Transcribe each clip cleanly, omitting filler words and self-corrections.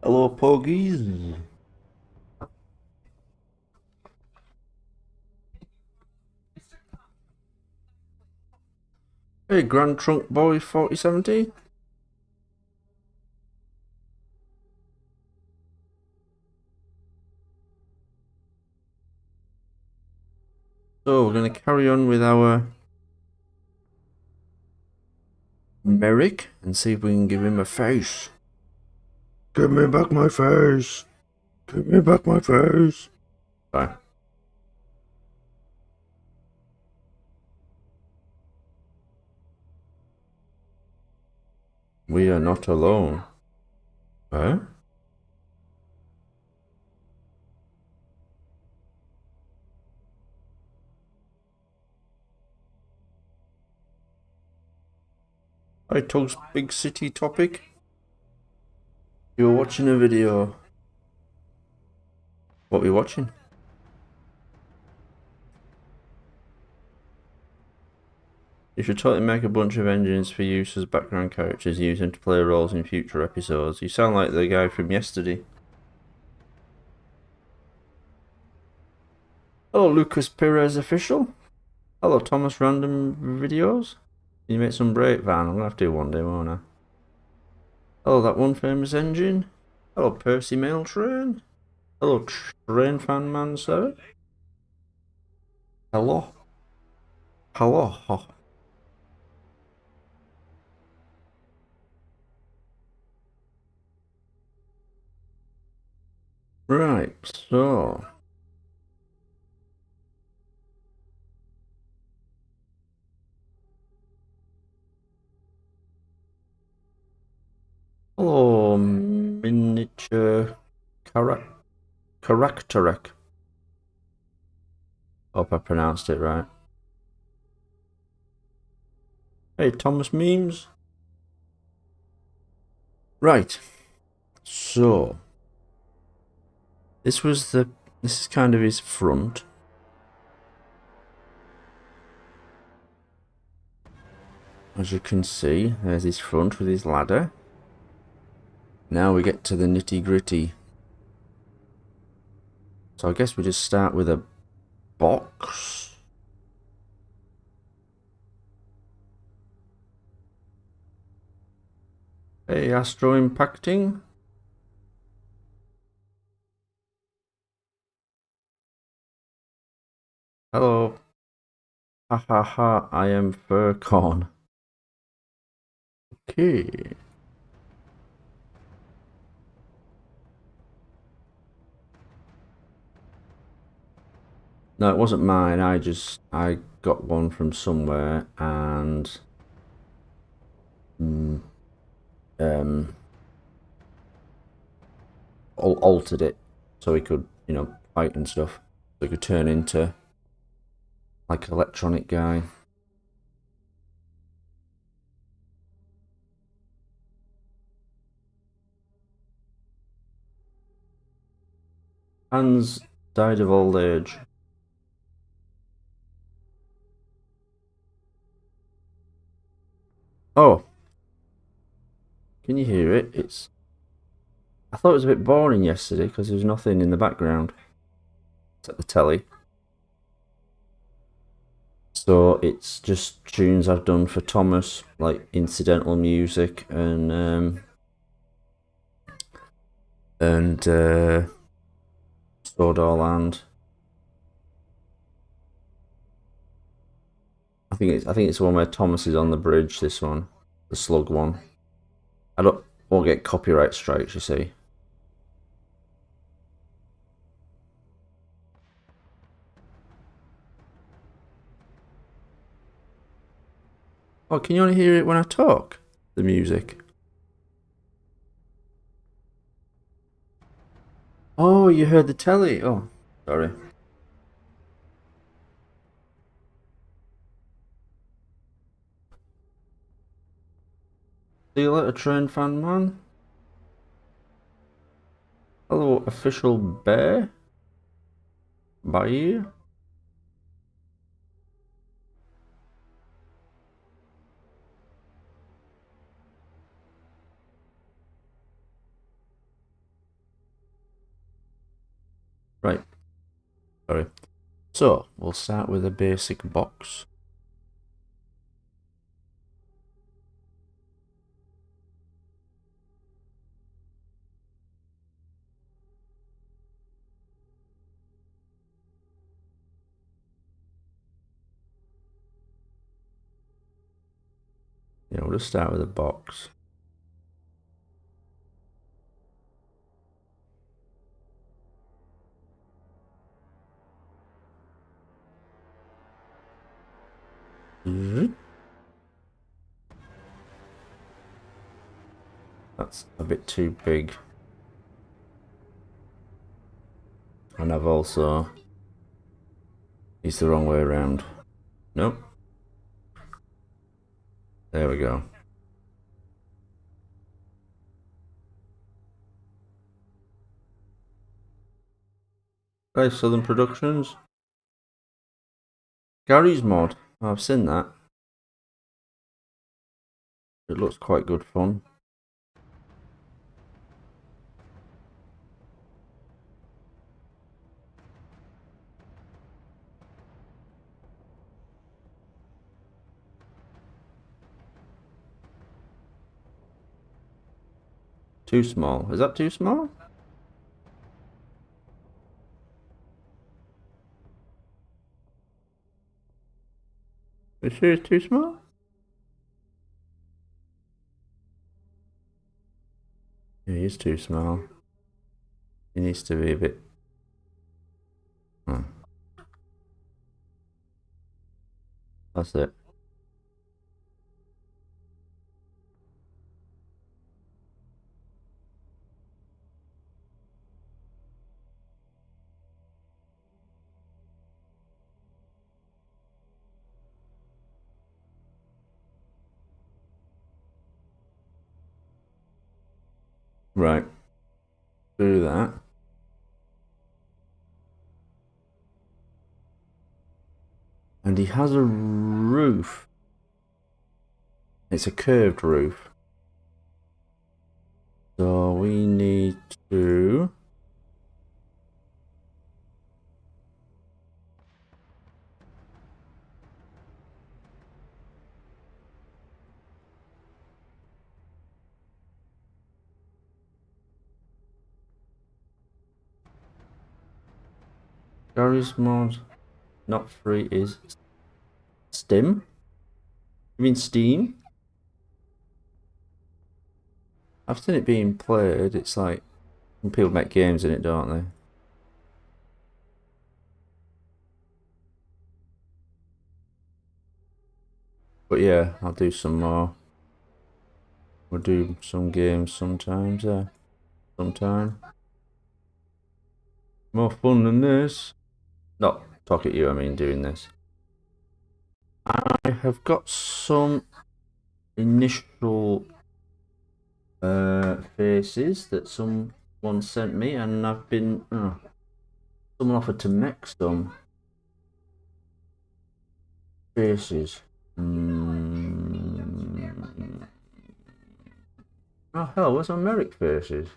Hello, Poggies. Hey, Grand Trunk Boy 4070. So, we're going to carry on with our Merrick and see if we can give him a face. Give me back my face. Give me back my face. Bye. We are not alone. Huh? Hi, Tug's big city topic. You're watching a video. What are we watching? You should totally make a bunch of engines for use as background characters, use them to play roles in future episodes. You sound like the guy from yesterday. Hello, Lucas Perez official. Hello, Thomas Random Videos. Can you make some break van? I'm gonna have to do one day, won't I? Hello, that one famous engine. Hello, Percy Mail Train. Hello, Train Fan Man, sir. Hello. Hello. Right, so. Hello, miniature characteric. Hope I pronounced it right. Hey, Thomas Memes. Right, so. This is kind of his front. As you can see, there's his front with his ladder. Now we get to the nitty gritty. So I guess we just start with a box. Hey, Astro Impacting. Hello. Ha ha ha, I am Furcon. Okay. No, it wasn't mine. I got one from somewhere and altered it so he could, fight and stuff. So he could turn into like an electronic guy. Hans died of old age. Oh, can you hear it? I thought it was a bit boring yesterday because there was nothing in the background. It's at the telly. So it's just tunes I've done for Thomas, like incidental music and Sodorland. I think it's the one where Thomas is on the bridge. This one, the slug one. Won't get copyright strikes, you see. Oh, can you only hear it when I talk? The music. Oh, you heard the telly. Oh, sorry. See you later, Train Fan Man. Hello, official bear. Bye. Right. Sorry. So, we'll start with a basic box. Yeah, we'll just start with a box. That's a bit too big. And I've also used the wrong way around. Nope. There we go. Hey, Southern Productions. Gary's mod. I've seen that. It looks quite good fun. Too small. Is that too small? Is sure it's too small? Yeah, he's too small. He needs to be a bit... That's it. Right. Do that. And he has a roof. It's a curved roof. So we need to... Gary's mod, not free, is Stim? You mean Steam? I've seen it being played. It's like people make games in it, don't they? But yeah, I'll do some more. We'll do some games sometimes, sometime. More fun than this. Not talk at you, I mean doing this. I have got some initial faces that someone sent me, and I've been someone offered to make some faces. Oh hell, where's my Merrick faces?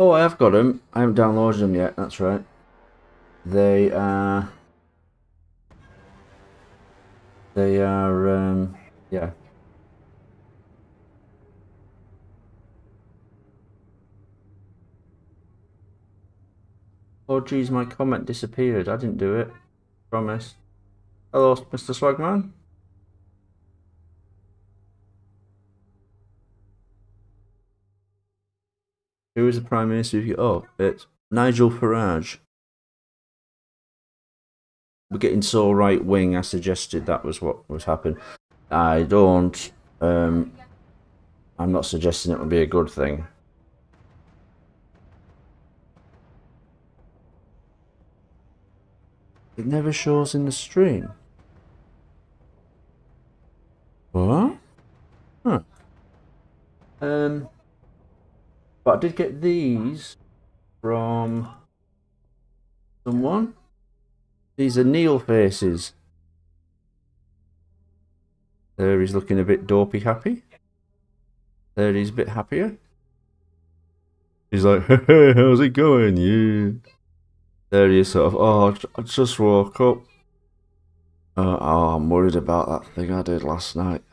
Oh, I have got them. I haven't downloaded them yet. That's right. They are. Yeah. Oh geez, my comment disappeared. I didn't do it. Promise. Hello, Mr. Swagman. Who is the Prime Minister? Oh, it's Nigel Farage. We're getting so right wing. I suggested that was what was happening. I don't. I'm not suggesting it would be a good thing. It never shows in the stream. What? Huh. But I did get these from someone. These are Neil faces. There he's looking a bit dopey happy. There he's a bit happier. He's like, hey, how's it going? Yeah. There he is sort of, oh, I just woke up. Oh, I'm worried about that thing I did last night.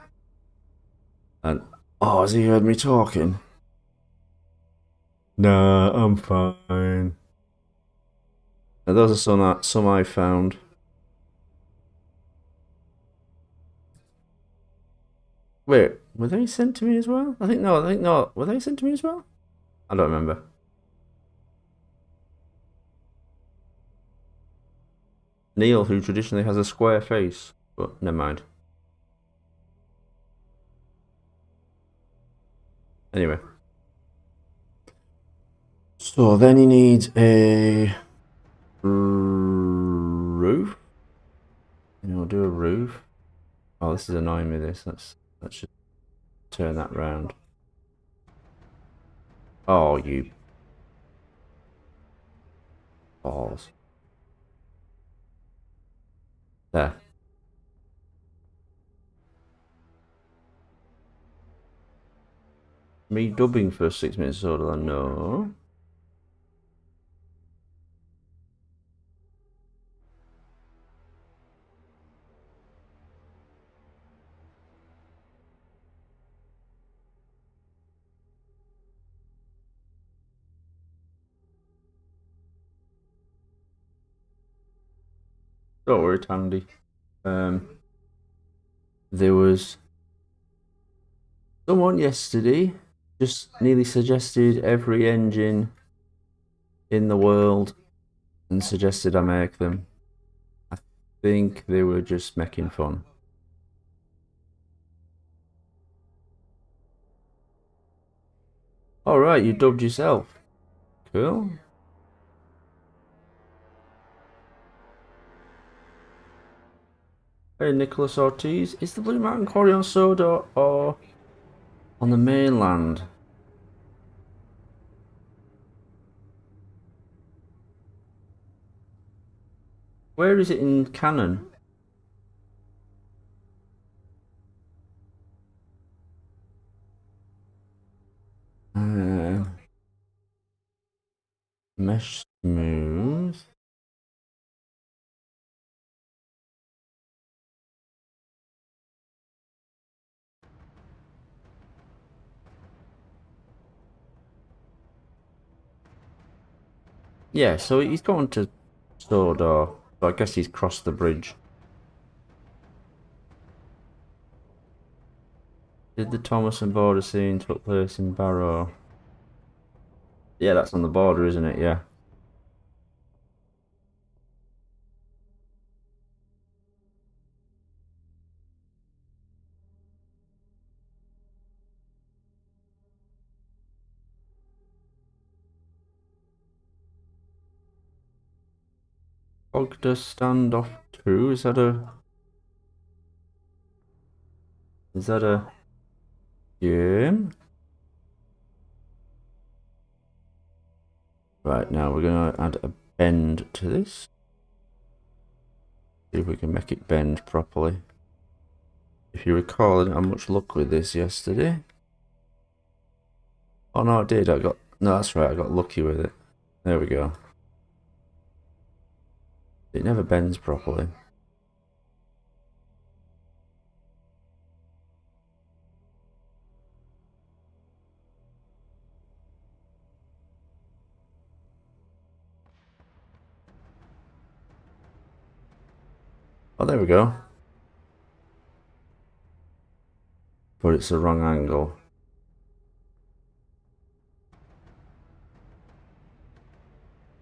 And, oh, has he heard me talking? Nah, I'm fine. And those are some I found. Wait, were they sent to me as well? I think no. Were they sent to me as well? I don't remember. Neil, who traditionally has a square face, but never mind. Anyway. So then he needs a roof. And we'll do a roof. Oh, this is annoying me, this. Let's just turn that round. Oh, you balls. There. Me dubbing for 6 minutes Sodorland, no. Don't worry, Tandy. There was someone yesterday just nearly suggested every engine in the world and suggested I make them. I think they were just making fun. Alright, you dubbed yourself. Cool. Hey, Nicholas Ortiz. Is the Blue Mountain Quarry on Soda or on the mainland? Where is it in canon? Mesh smooth. Yeah, so he's gone to Sodor, but I guess he's crossed the bridge. Did the Thomas and border scene took place in Barrow? Yeah, that's on the border, isn't it? Yeah. Ogda Standoff 2, is that a game? Right, now we're gonna add a bend to this. See if we can make it bend properly. If you recall, I didn't have much luck with this yesterday. Oh no, I did. No, that's right. I got lucky with it. There we go. It never bends properly. Oh, there we go. But it's the wrong angle.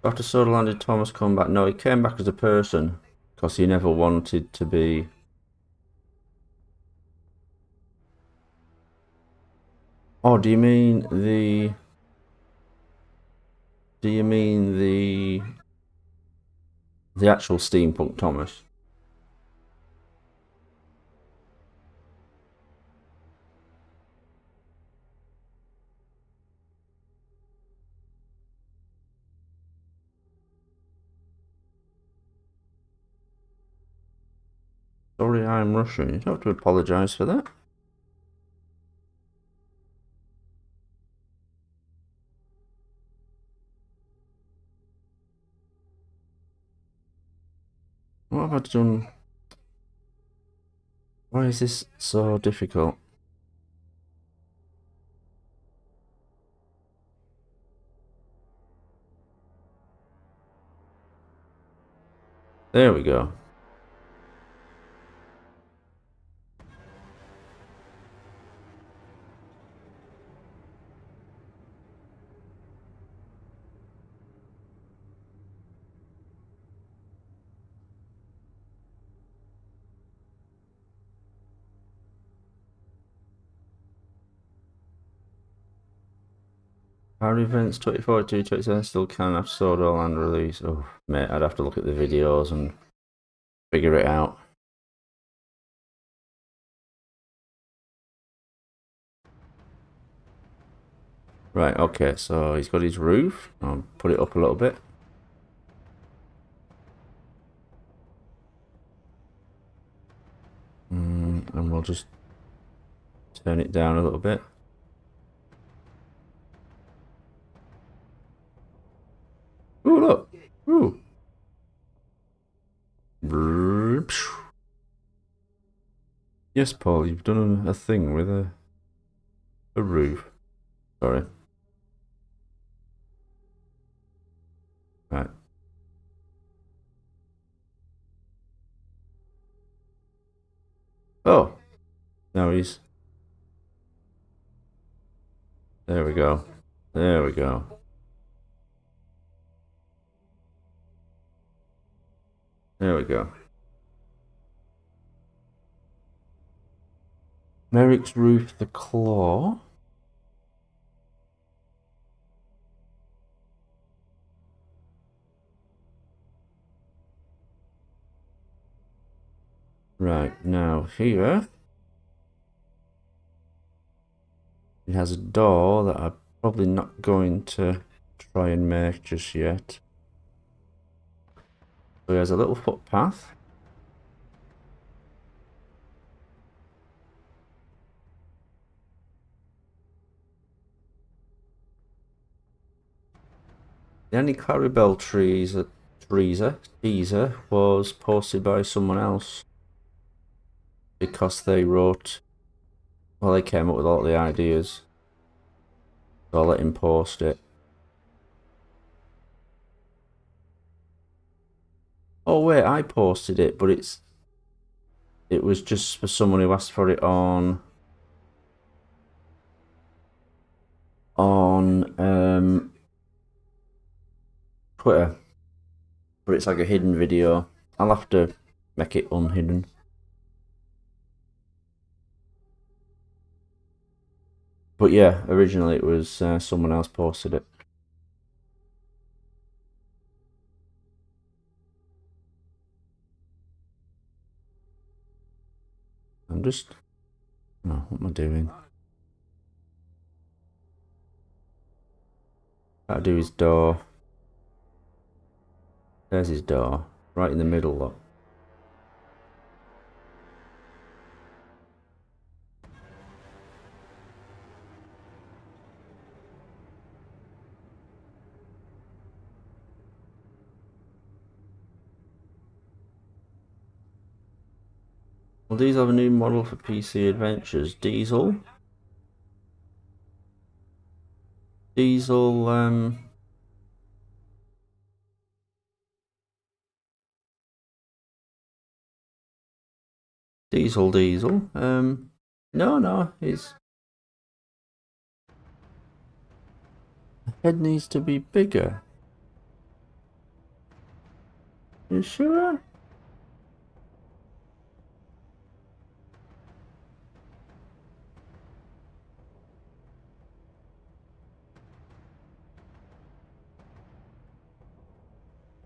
After Sodorland, did Thomas come back? No, he came back as a person. Because he never wanted to be... Oh, do you mean the... Do you mean the actual steampunk Thomas? Sorry, I'm Russian. You don't have to apologise for that. What have I done? Why is this so difficult? There we go. Our events 2042, 27 still can after Sodorland release. Oh, mate, I'd have to look at the videos and figure it out. Right, okay, so he's got his roof. I'll put it up a little bit. And we'll just turn it down a little bit. Ooh, look. Ooh. Yes, Paul, you've done a thing with a roof. Sorry. Right. Oh, now he's... There we go. There we go. There we go. Merrick's roof, the claw. Right, now here it has a door that I'm probably not going to try and make just yet. So there's a little footpath. The only Claribel teaser was posted by someone else because they wrote, well, they came up with all the ideas. So I'll let him post it. Oh wait, I posted it, but it was just for someone who asked for it on Twitter. But it's like a hidden video. I'll have to make it unhidden. But yeah, originally it was someone else posted it. I'm just... Oh, what am I doing? Gotta do his door. There's his door. Right in the middle, look. Well, these have a new model for PC Adventures. Diesel. Diesel, Diesel. No, his head needs to be bigger. You sure?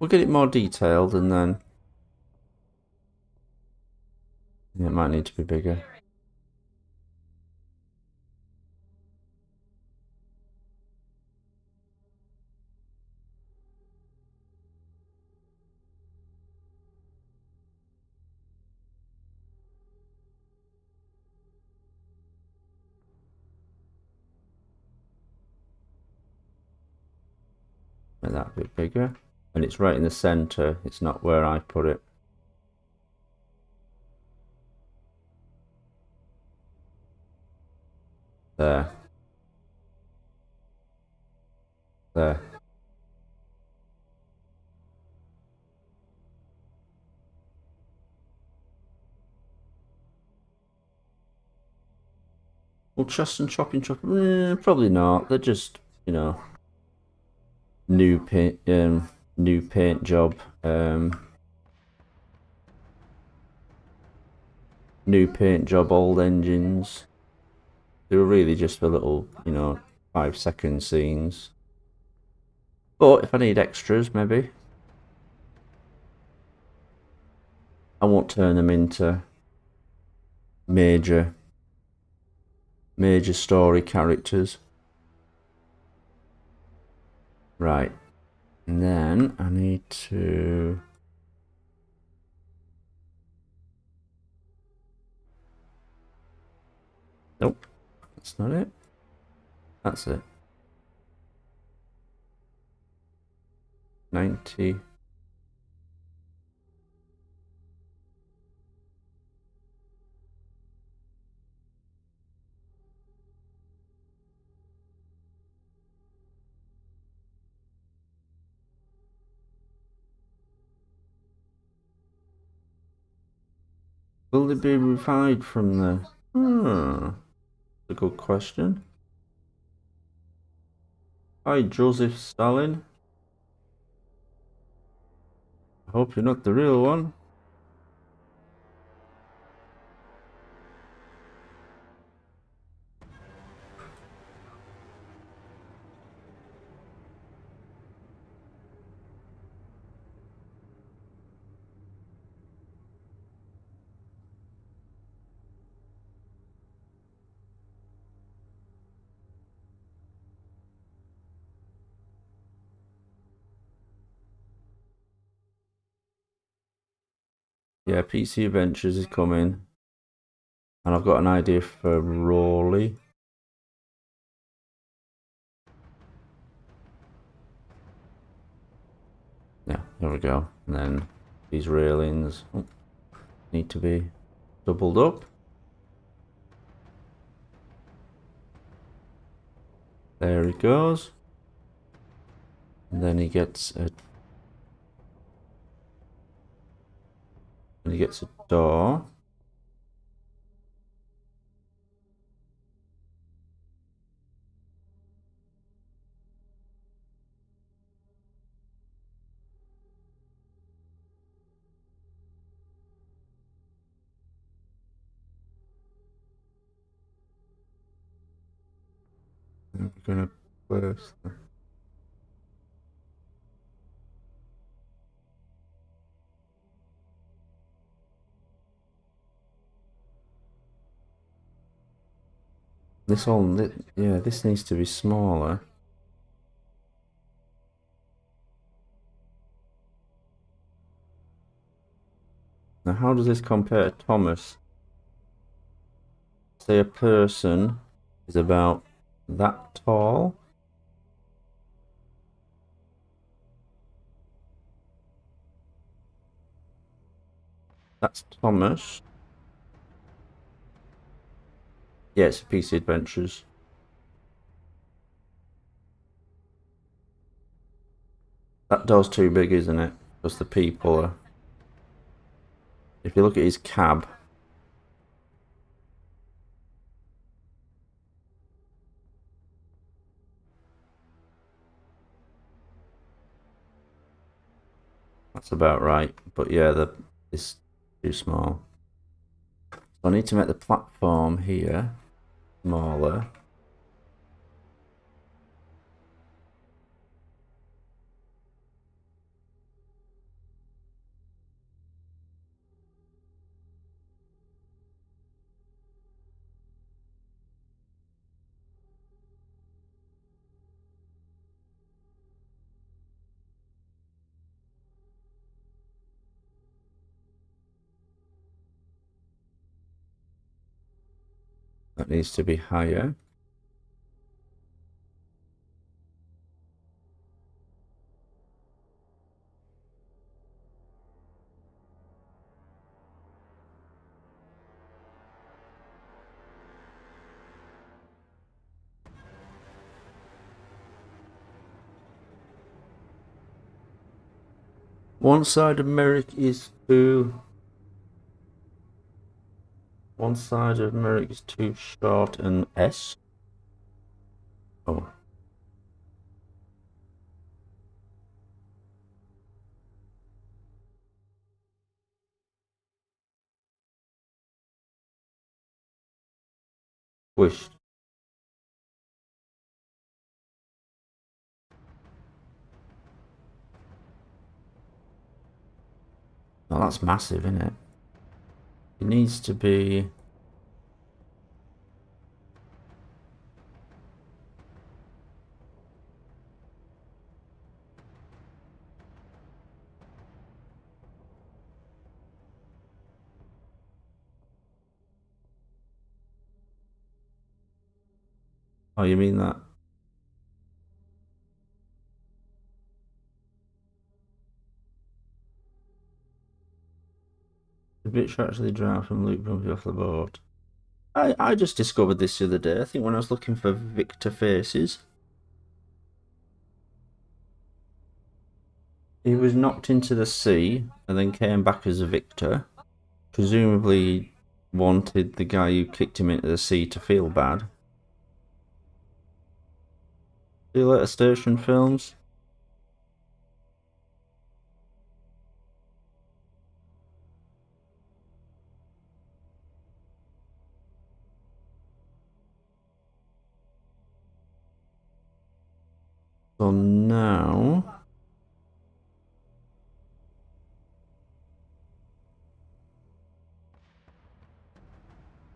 We'll get it more detailed and then... Yeah, it might need to be bigger. Make that a bit bigger. And it's right in the center. It's not where I put it. There. There. Well, chest and chopping chop, probably not. They're just, you know, new paint job, old engines. They were really just for little, you know, 5-second scenes. But if I need extras, maybe I won't turn them into major story characters. Right. And then I need to... Nope. That's not it. That's it. 90. Will they be revived from the... That's a good question. Hi, Joseph Stalin. I hope you're not the real one. Yeah, PC Adventures is coming. And I've got an idea for Rawley. Yeah, there we go. And then these railings need to be doubled up. There he goes. And then he gets a... door. And we're gonna place them. Yeah, this needs to be smaller. Now, how does this compare to Thomas? Say a person is about that tall. That's Thomas. Yeah, it's PC Adventures. That door's too big, isn't it? Because the people are... If you look at his cab... That's about right. But yeah, it's too small. So I need to make the platform here smaller. That needs to be higher. One side of Merrick is too. One side of Merrick is too short and S. Oh. Wished. Oh, that's massive, isn't it? It needs to be. Oh, you mean that? The bitch actually drowned from Luke Brumby off the boat. I just discovered this the other day. I think when I was looking for Victor faces, he was knocked into the sea and then came back as a Victor. Presumably wanted the guy who kicked him into the sea to feel bad. See you later, station films. So now.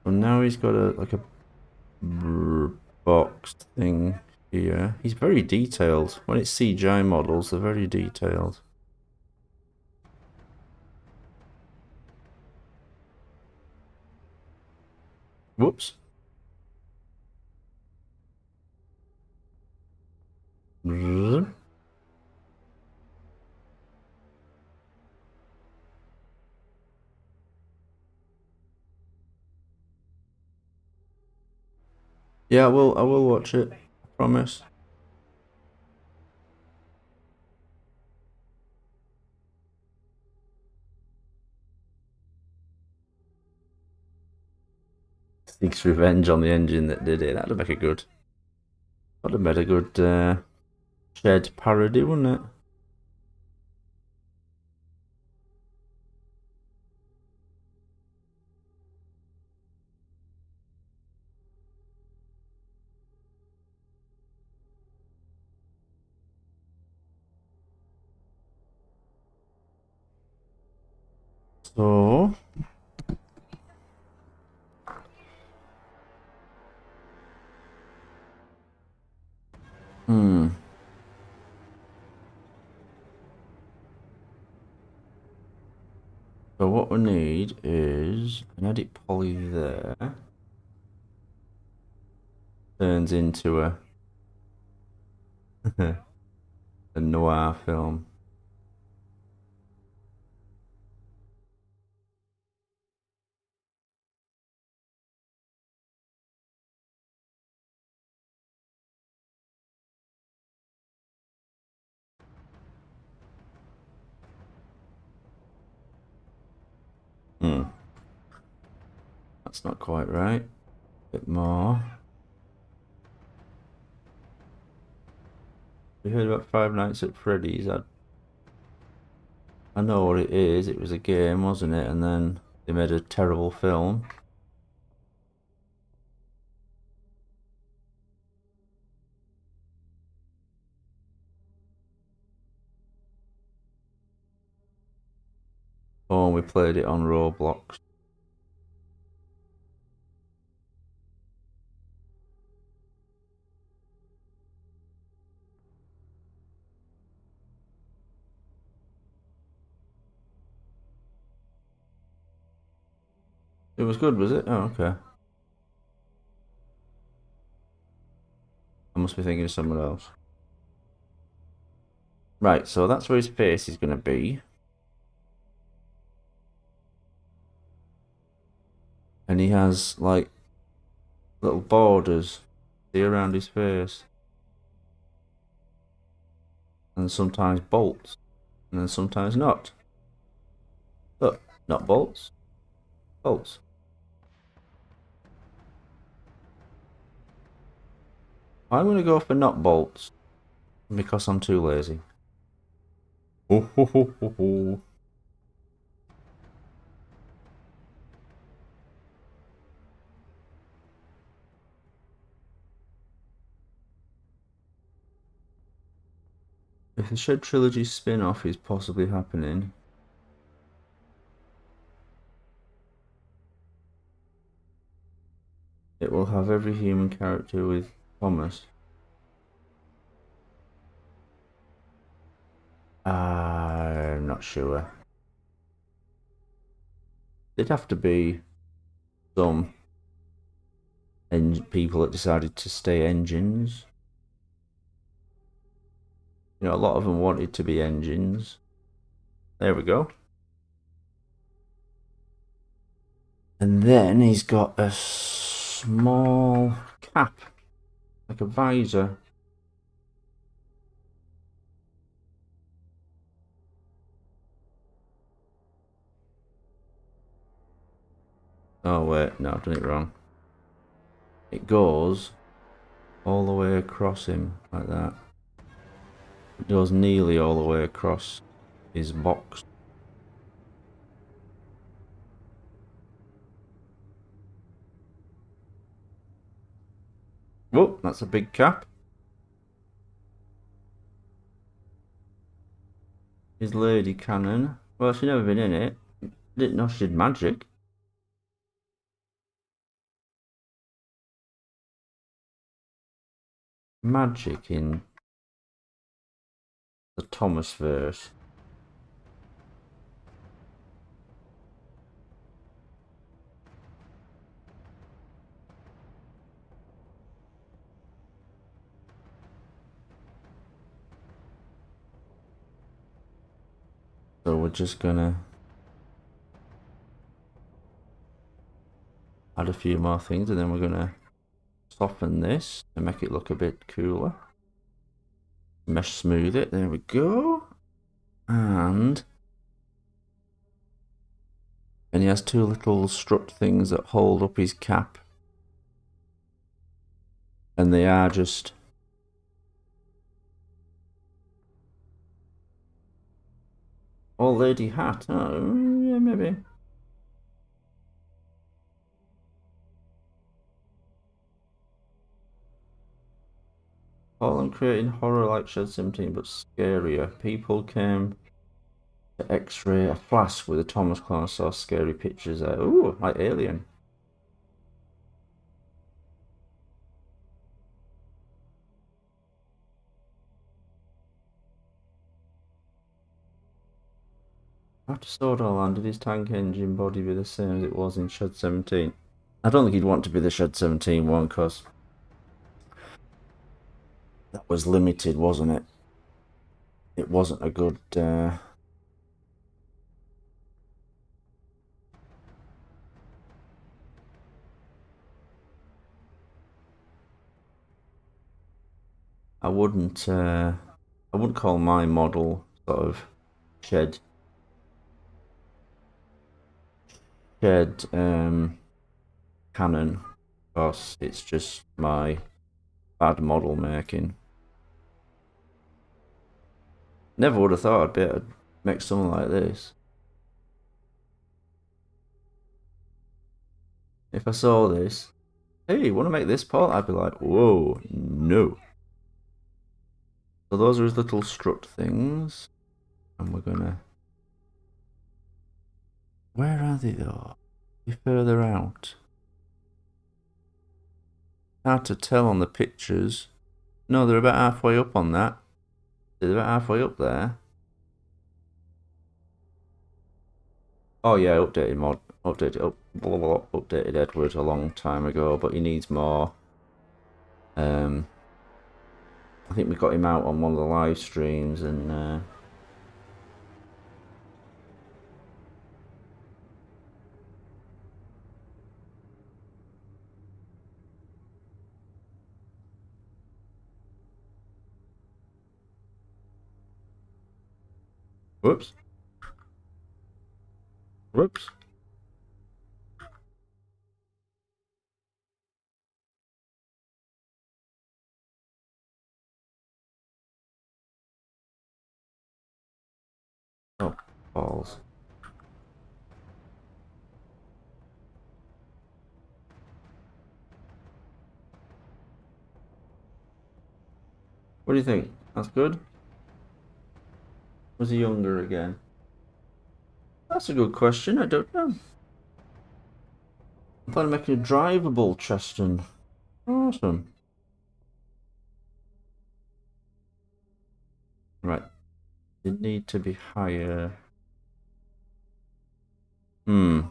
So now he's got a boxed thing here. He's very detailed. When it's CGI models, they're very detailed. Whoops. Yeah, I will watch it. I promise. Seeks revenge on the engine that did it. That'd make a good. That'd have made a good Shed parody, wouldn't it? So. Hmm. So what we need is an edit poly there. Turns into a a noir film. Hmm. That's not quite right. A bit more. You heard about Five Nights at Freddy's? I know what it is. It was a game, wasn't it? And then they made a terrible film. Oh, and we played it on Roblox. It was good, was it? Oh, okay. I must be thinking of someone else. Right, so that's where his face is going to be. And he has, like, little borders see around his face. And sometimes bolts. and then sometimes not. But not bolts, bolts. I'm going to go for not bolts because I'm too lazy. Ho, ho, ho, ho, ho. If the Shed Trilogy spin-off is possibly happening, it will have every human character with Thomas. I'm not sure. It'd have to be some people that decided to stay engines. You know, a lot of them wanted to be engines. There we go. And then he's got a small cap, like a visor. Oh wait, no, I've done it wrong. It goes all the way across him, like that. It goes nearly all the way across his box. Whoa, that's a big cap. His lady cannon. Well, she's never been in it. Didn't know she did magic. Magic in the Thomas verse. So we're just gonna add a few more things, and then we're gonna soften this to make it look a bit cooler. Mesh smooth it. There we go. And he has two little strut things that hold up his cap, and they are just old lady hat. Oh, yeah, maybe. All creating horror like Shed 17, but scarier. People came to X-ray a flask with a Thomas clone, saw scary pictures there. Ooh, like Alien. After Sodorland, did his tank engine body be the same as it was in Shed 17? I don't think he'd want to be the Shed 17 one, because that was limited, wasn't it? It wasn't a good... I wouldn't call my model sort of shed canon, because it's just my bad model making. Never would have thought I'd be able to make something like this. If I saw this, hey, want to make this part? I'd be like, whoa, no. So those are his little strut things. And we're gonna... Where are they though? Be further out. Hard to tell on the pictures. No, they're about halfway up on that. They're about halfway up there. Oh yeah, updated mod. Updated Edward a long time ago, but he needs more. I think we got him out on one of the live streams, and Whoops. Whoops. Oh, balls. What do you think? That's good? Was he younger again? That's a good question. I don't know. I'm planning on making a drivable Cheston. Awesome. Right. You need to be higher. I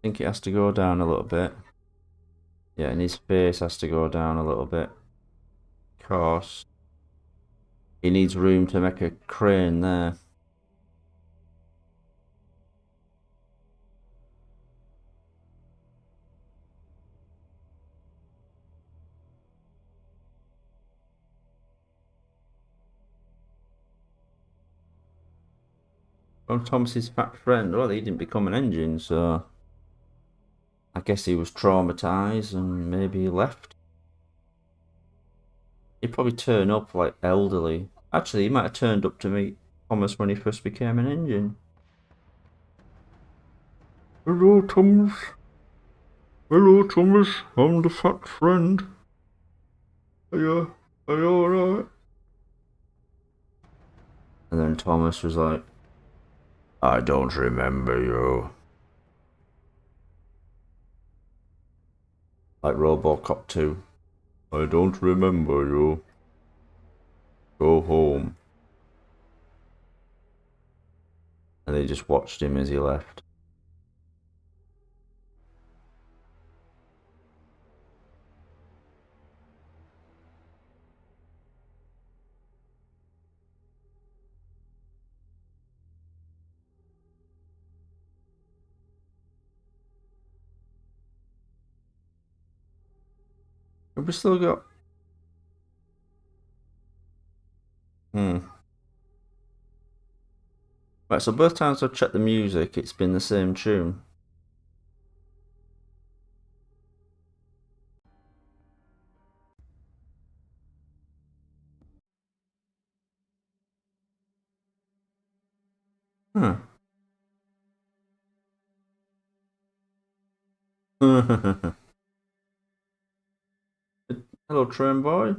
think it has to go down a little bit. Yeah, and his face has to go down a little bit. Because he needs room to make a crane there. Well, Thomas's fat friend, well, he didn't become an engine, so I guess he was traumatized and maybe he left. He'd probably turn up like elderly. Actually, he might have turned up to meet Thomas when he first became an engine. Hello, Thomas. Hello, Thomas. I'm the fat friend. Are you alright? And then Thomas was like, I don't remember you. Like Robocop 2. I don't remember you. Go home. And they just watched him as he left. Have we still got... Right, so both times I've checked the music, it's been the same tune. Huh. Hello, train boy.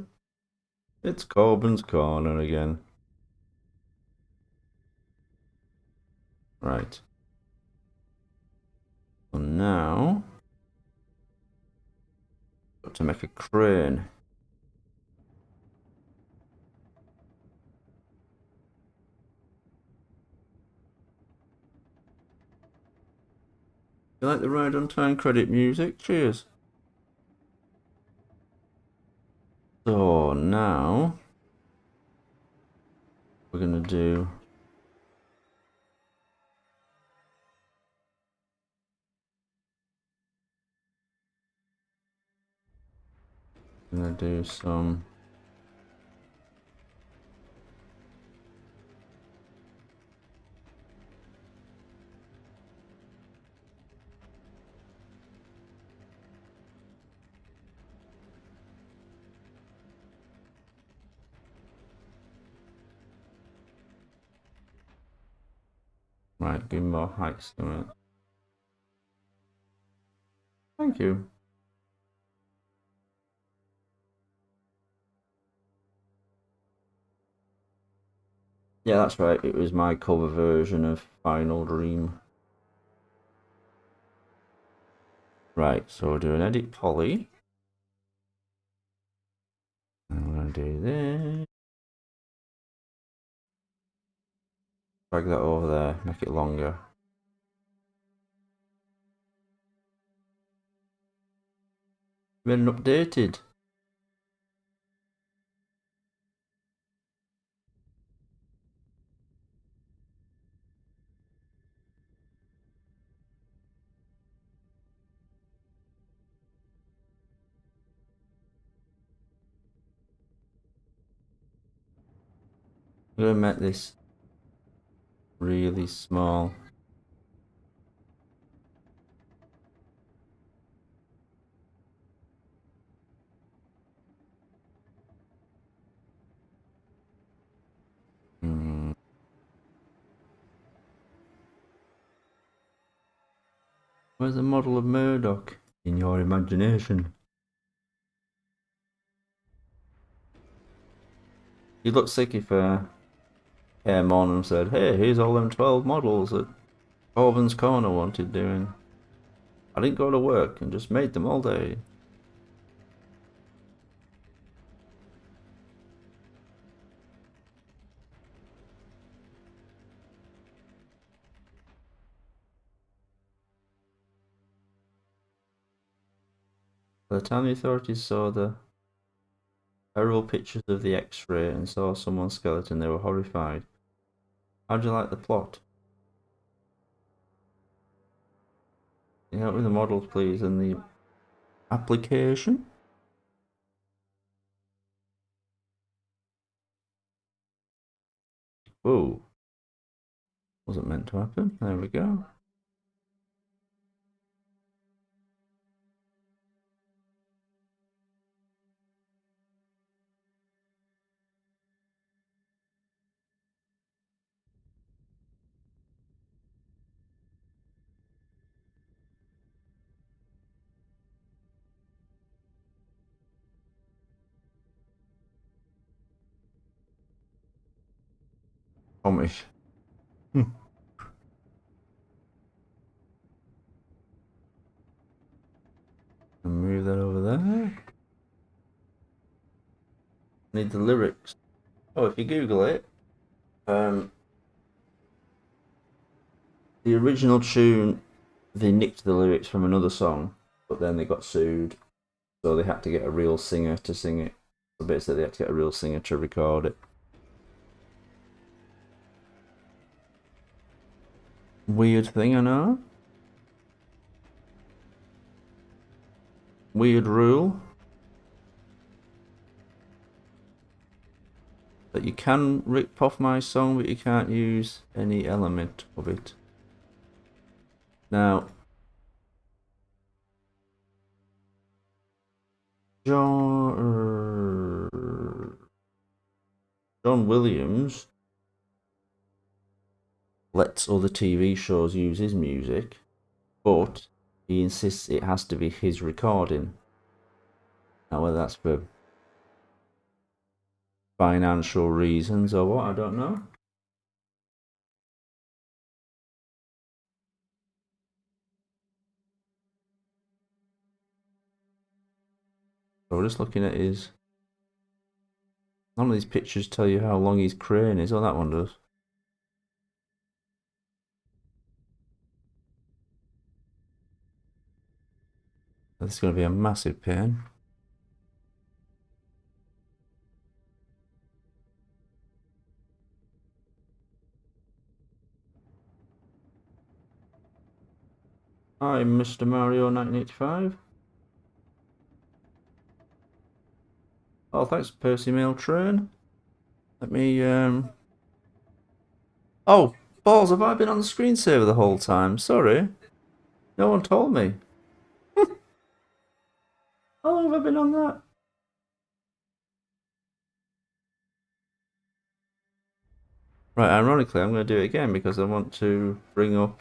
It's Corbin's Corner again. Right. So now... got to make a crane. You like the Ride on Time credit music? Cheers. So now... we're gonna do... some... Right, give me more heights to it. Thank you. Yeah, that's right. It was my cover version of Final Dream. Right, so we're doing edit poly. And we're going to do this. Drag that over there, make it longer. Been updated. I'm gonna make this really small. Where's the model of Murdoch in your imagination? You'd look sick if came on and said, "Hey, here's all them 12 models that Orban's Corner wanted doing. I didn't go to work and just made them all day." By the time the authorities saw the aerial pictures of the X-ray and saw someone's skeleton, they were horrified. How'd you like the plot? Can you help with the models, please, and the application? Whoa. Wasn't meant to happen. There we go. Promise. And move that over there. Need the lyrics. Oh, if you Google it, the original tune, they nicked the lyrics from another song, but then they got sued, so they had to get a real singer to sing it. So basically, they had to get a real singer to record it. Weird thing, I know. Weird rule. That you can rip off my song, but you can't use any element of it. Now, John Williams lets other TV shows use his music, but he insists it has to be his recording. Now, whether that's for financial reasons or what, I don't know. So we're just looking at his. None of these pictures tell you how long his crane is. Oh, that one does. This is going to be a massive pain. I'm Mr. Mario 1985. Oh, thanks, Percy Mail Train. Let me, Oh, balls, have I been on the screensaver the whole time? Sorry. No one told me. How long have I been on that? Right, ironically, I'm going to do it again because I want to bring up...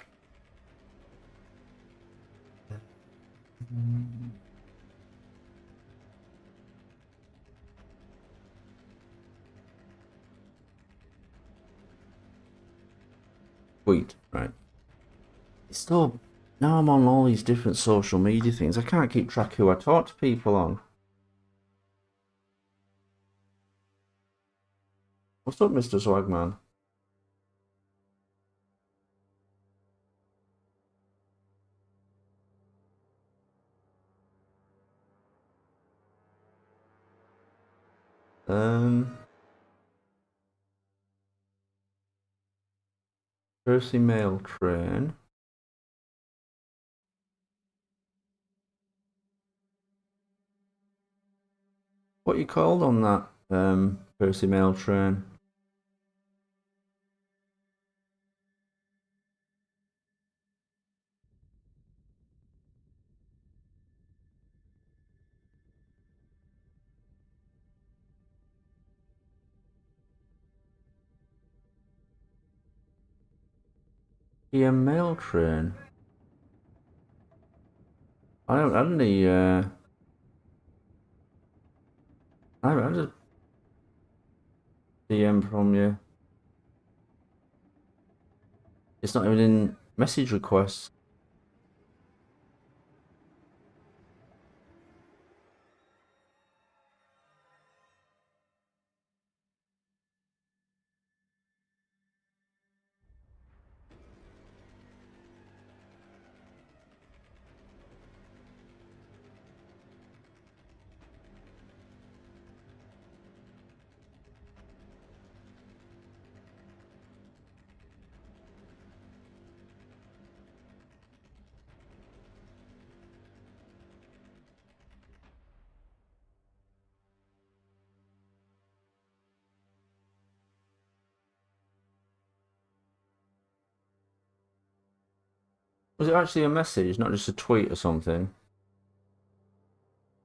Wait, right. It's still... Now I'm on all these different social media things. I can't keep track who I talk to people on. What's up, Mr. Swagman? Percy Mail Train. What you called on that, Percy Mail Train? PM mail train. I haven't had any, I haven't had a DM from you. It's not even in message requests. Was it actually a message, not just a tweet or something?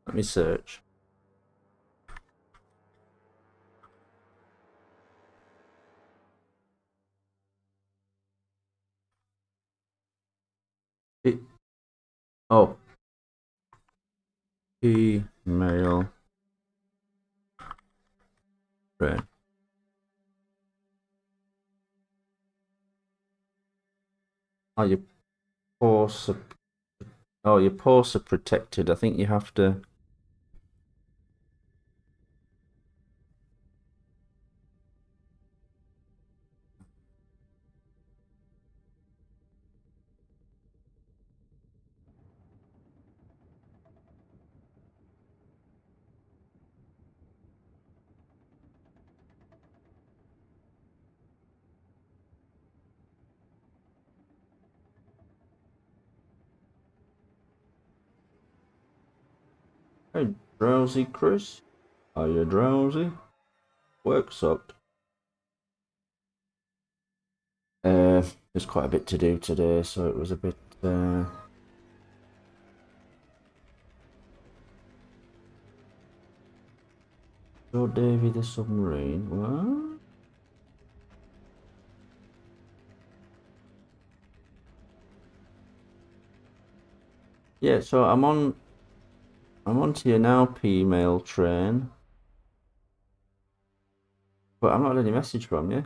Let me search. Oh, email train. Oh, your posts are, oh, your posts are protected. I think you have to. Hey, drowsy Chris? Are you drowsy? Work sucked. There's quite a bit to do today, so it was a bit. Joe Davy the submarine. What? Yeah, so I'm onto your now P-mail train. But I'm not had any message from you.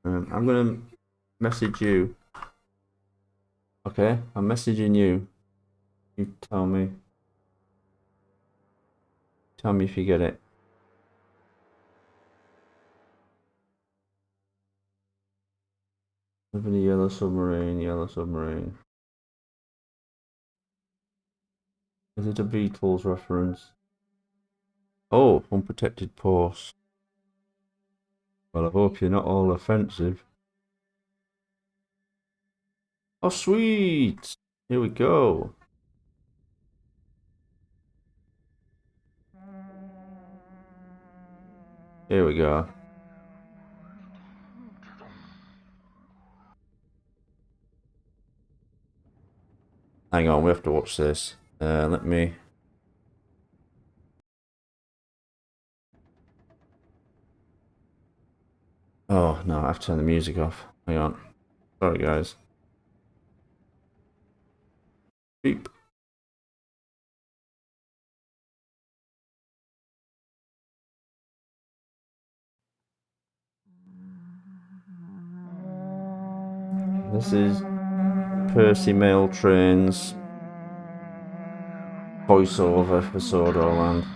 I'm gonna message you. Okay, I'm messaging you. You tell me. Tell me if you get it. Live in a yellow submarine, yellow submarine. Is it a Beatles reference? Oh, unprotected post. Well, I hope you're not all offensive. Oh, sweet! Here we go. Here we go. Hang on, we have to watch this. Let me. Oh, no, I have to turn the music off. Hang on. Sorry, guys. Beep. This is Percy Mail Train's voiceover for Sodorland.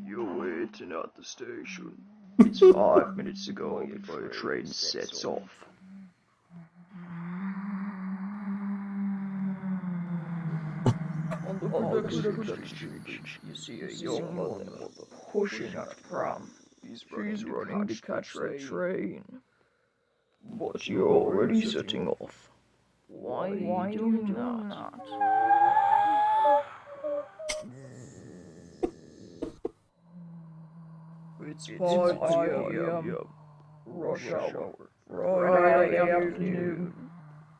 You're waiting at the station. It's 5 minutes ago before your train sets off. On the next station, you see a young mother pushing a pram. She's running to catch the train. But you're already setting off. Why are you doing that? It's 5 p.m. Rush hour. Friday afternoon.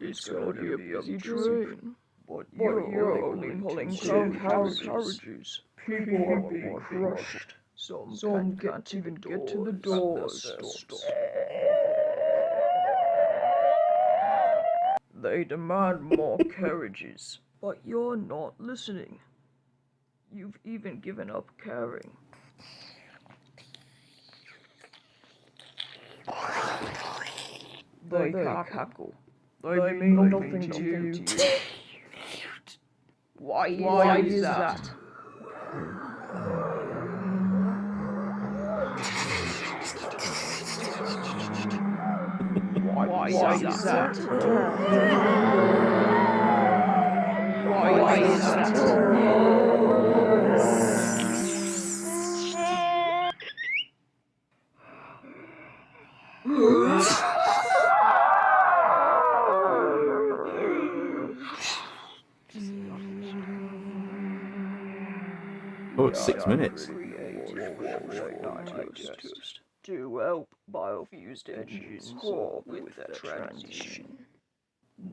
It's gonna be a busy train. But you're only pulling some carriages. People are being crushed. Some can't even get to the doors. They demand more carriages, but you're not listening. You've even given up caring. They cackle. They mean nothing to you. Why is that? Why is that? Why is that? Oh, it's 6 minutes. To help biofused engines cope with the transition.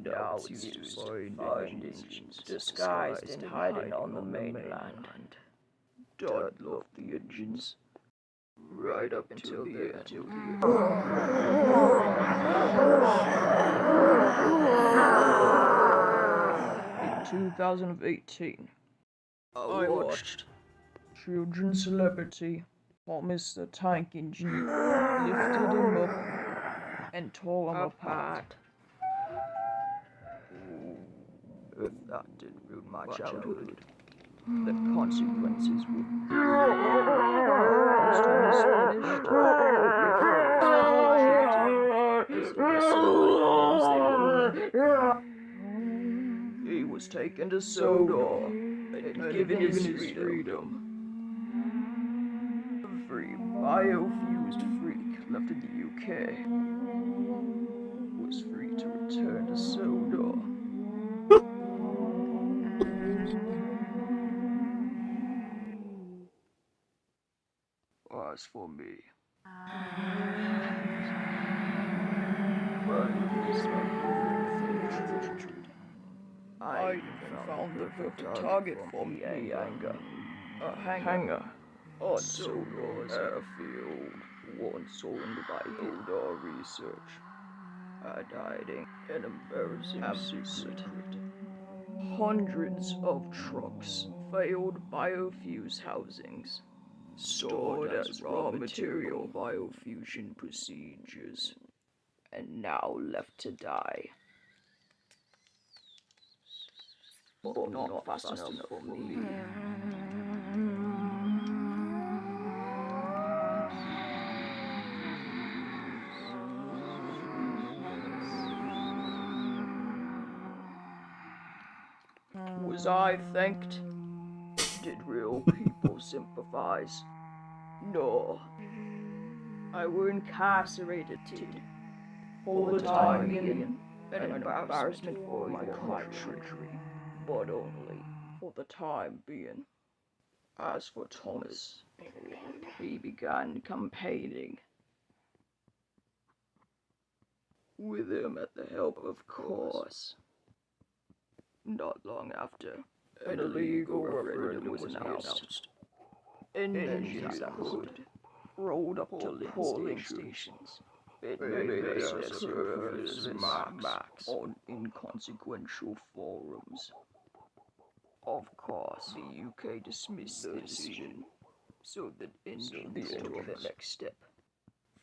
Now it's used to find engines disguised and hiding on the mainland. Dad loved the engines. Right up until the end. In 2018, I watched children's celebrity Thomas the Tank Engine lifted him up and tore him apart. If that didn't ruin my childhood, the consequences would be. He was taken to Sodor and given his freedom. Every biofused freak left in the UK was free to return to Sodor. As for me, I found the perfect target for me, a hangar on Sodor's airfield, once owned by Hildar Research, hiding an embarrassing secret. Hundreds of trucks, failed biofuse housings, stored as raw material biofusion procedures, and now left to die. But not fast enough for me. Was I thanked? Did real people sympathize? No. I were incarcerated for the time being, an embarrassment for my country, but only for the time being. As for Thomas, he began campaigning. With him at the help, of course. Not long after, an illegal referendum was announced. Engines that could rolled up to polling stations. It made their surface marks on inconsequential forums. Of course, the UK dismissed the decision, so that engines took the next step,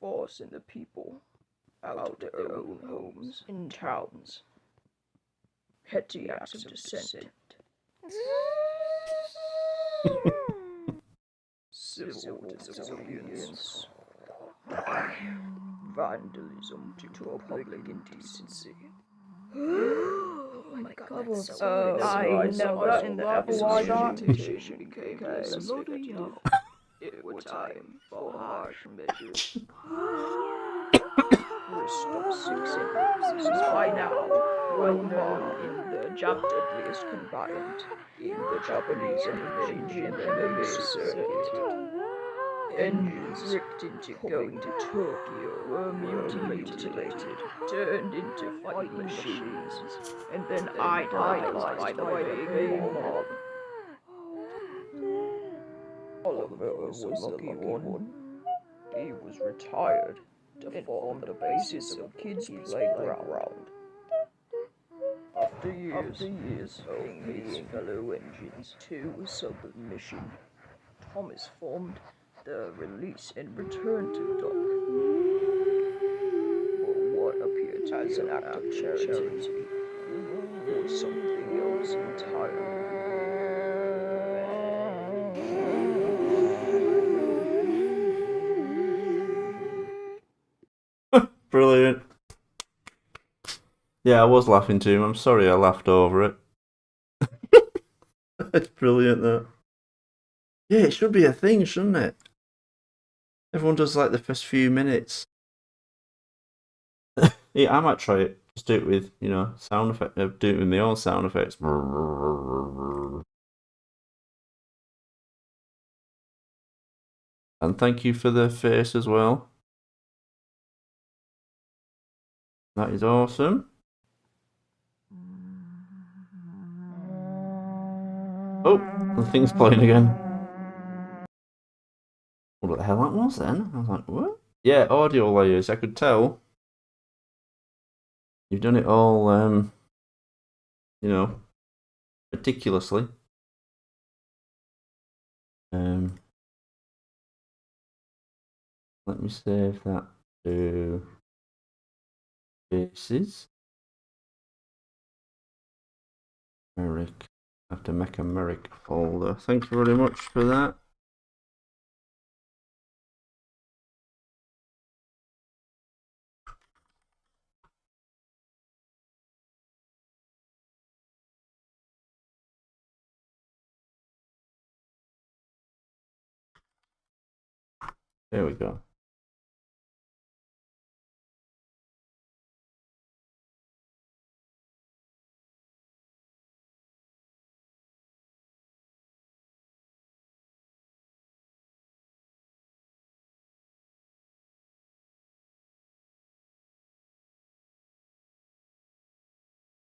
forcing the people out of their own homes and towns. Petty acts of dissent. Civil disobedience. Vandalism to public indecency. Oh my god, that's so I never in the representation became so it was time for harsh measures. Stop 6 inches by now, well known in the deadliest combatant in the Japanese and Indian MMA circuit. engines tricked into going to Tokyo were mutilated, turned into fighting machines, and then idolized by the big mob. Oliver was a lucky one. He was retired to form the basis of kids' playground. After years of being fellow engines to submission, Thomas formed the Release and Return to Dock, for what appeared as an act of charity was something else entirely. Brilliant. Yeah, I was laughing too. I'm sorry I laughed over it. It's brilliant, that. Yeah, it should be a thing, shouldn't it? Everyone does like the first few minutes. Yeah, I might try it. Just do it with, sound effect. Do it with my own sound effects. And thank you for the face as well. That is awesome. Oh, the thing's playing again. What the hell that was then? I was like, what? Yeah, audio layers. I could tell. You've done it all, meticulously. Let me save that to Faces. Merrick. I have to make a Merrick folder. Thank you very much for that. There we go.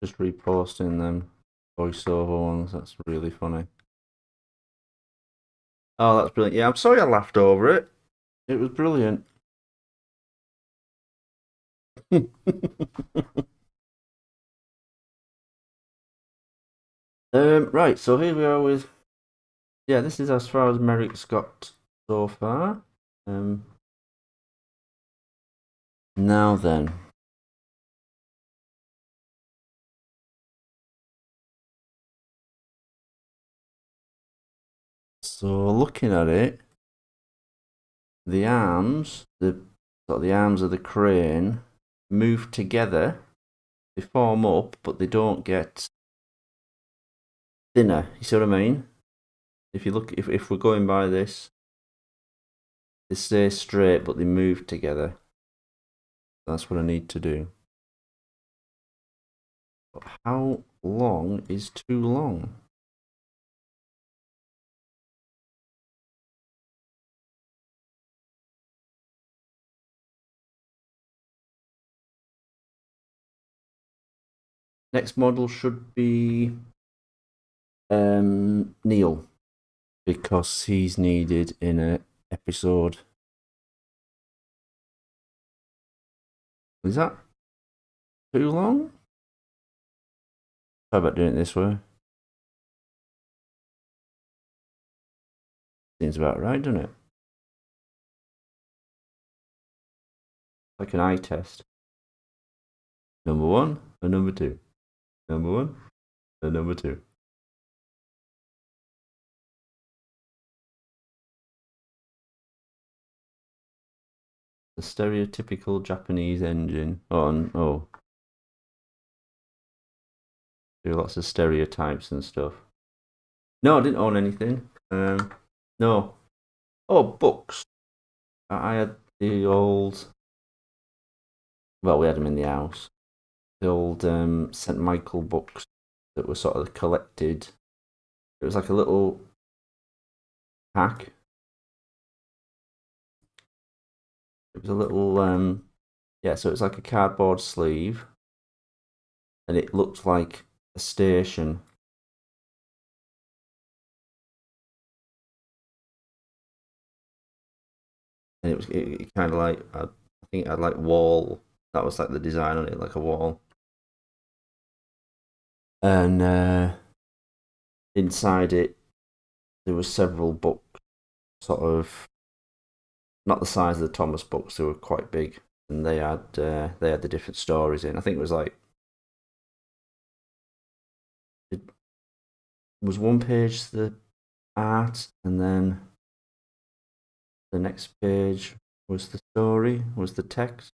Just reposting them voiceover ones. That's really funny. Oh, that's brilliant. Yeah, I'm sorry I laughed over it. It was brilliant. Right, so here we are with... Yeah, this is as far as Merrick's got so far. Now then. So looking at it, the arms, the arms of the crane move together. They form up, but they don't get thinner. You see what I mean? If you look, if we're going by this, they stay straight, but they move together. That's what I need to do. But how long is too long? Next model should be Neil, because he's needed in an episode. Is that too long? How about doing it this way? Seems about right, doesn't it? Like an eye test. Number 1 and number 2. Number 1 and number 2. The stereotypical Japanese engine. Oh. There are lots of stereotypes and stuff. No, I didn't own anything. No. Oh, books. I had the old... Well, we had them in the house. The old St. Michael books that were sort of collected. It was like a little pack. It was a little yeah, so it's like a cardboard sleeve, and it looked like a station. And it kind of like I think it had like wall. That was like the design on it, like a wall. And inside it, there were several books, sort of not the size of the Thomas books. They were quite big, and they had the different stories in. I think it was like it was one page the art, and then the next page was the story, was the text.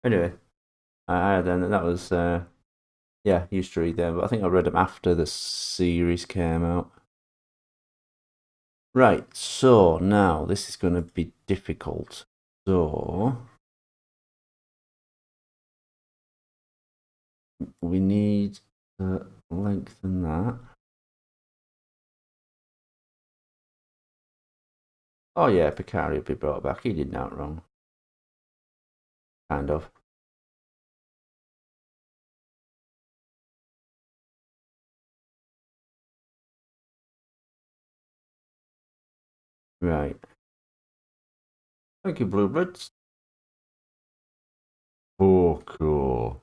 Anyway, I then that was yeah, used to read them, but I think I read them after the series came out. Right, so now this is going to be difficult. So we need to lengthen that. Oh yeah, Picari will be brought back. He did not wrong. Kind of. Right. Thank you, Bluebirds. Oh, cool.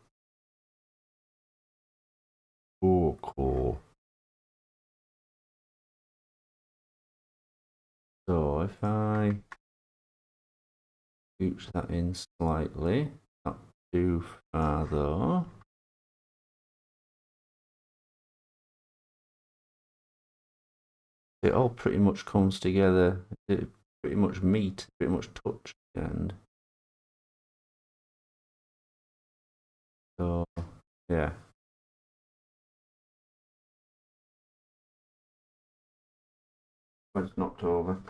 Oh, cool. So if I scooch that in slightly, not too far though. It all pretty much comes together. It pretty much meet, pretty much touch, and so yeah. But it's knocked over.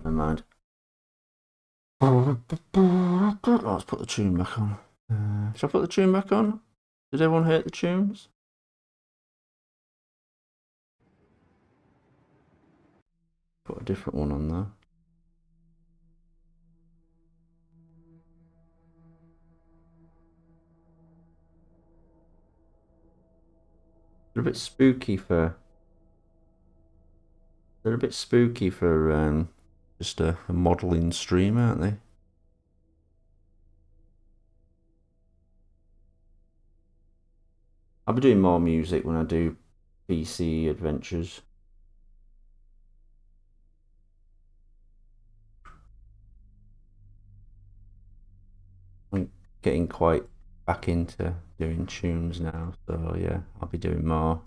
Never mind. Oh, let's put the tune back on. Should I put the tune back on? Did everyone hate the tunes? Put a different one on there. They're a bit spooky for. They're a bit spooky for just a modelling stream, aren't they? I'll be doing more music when I do PC adventures. I'm getting quite back into doing tunes now, so yeah, I'll be doing more.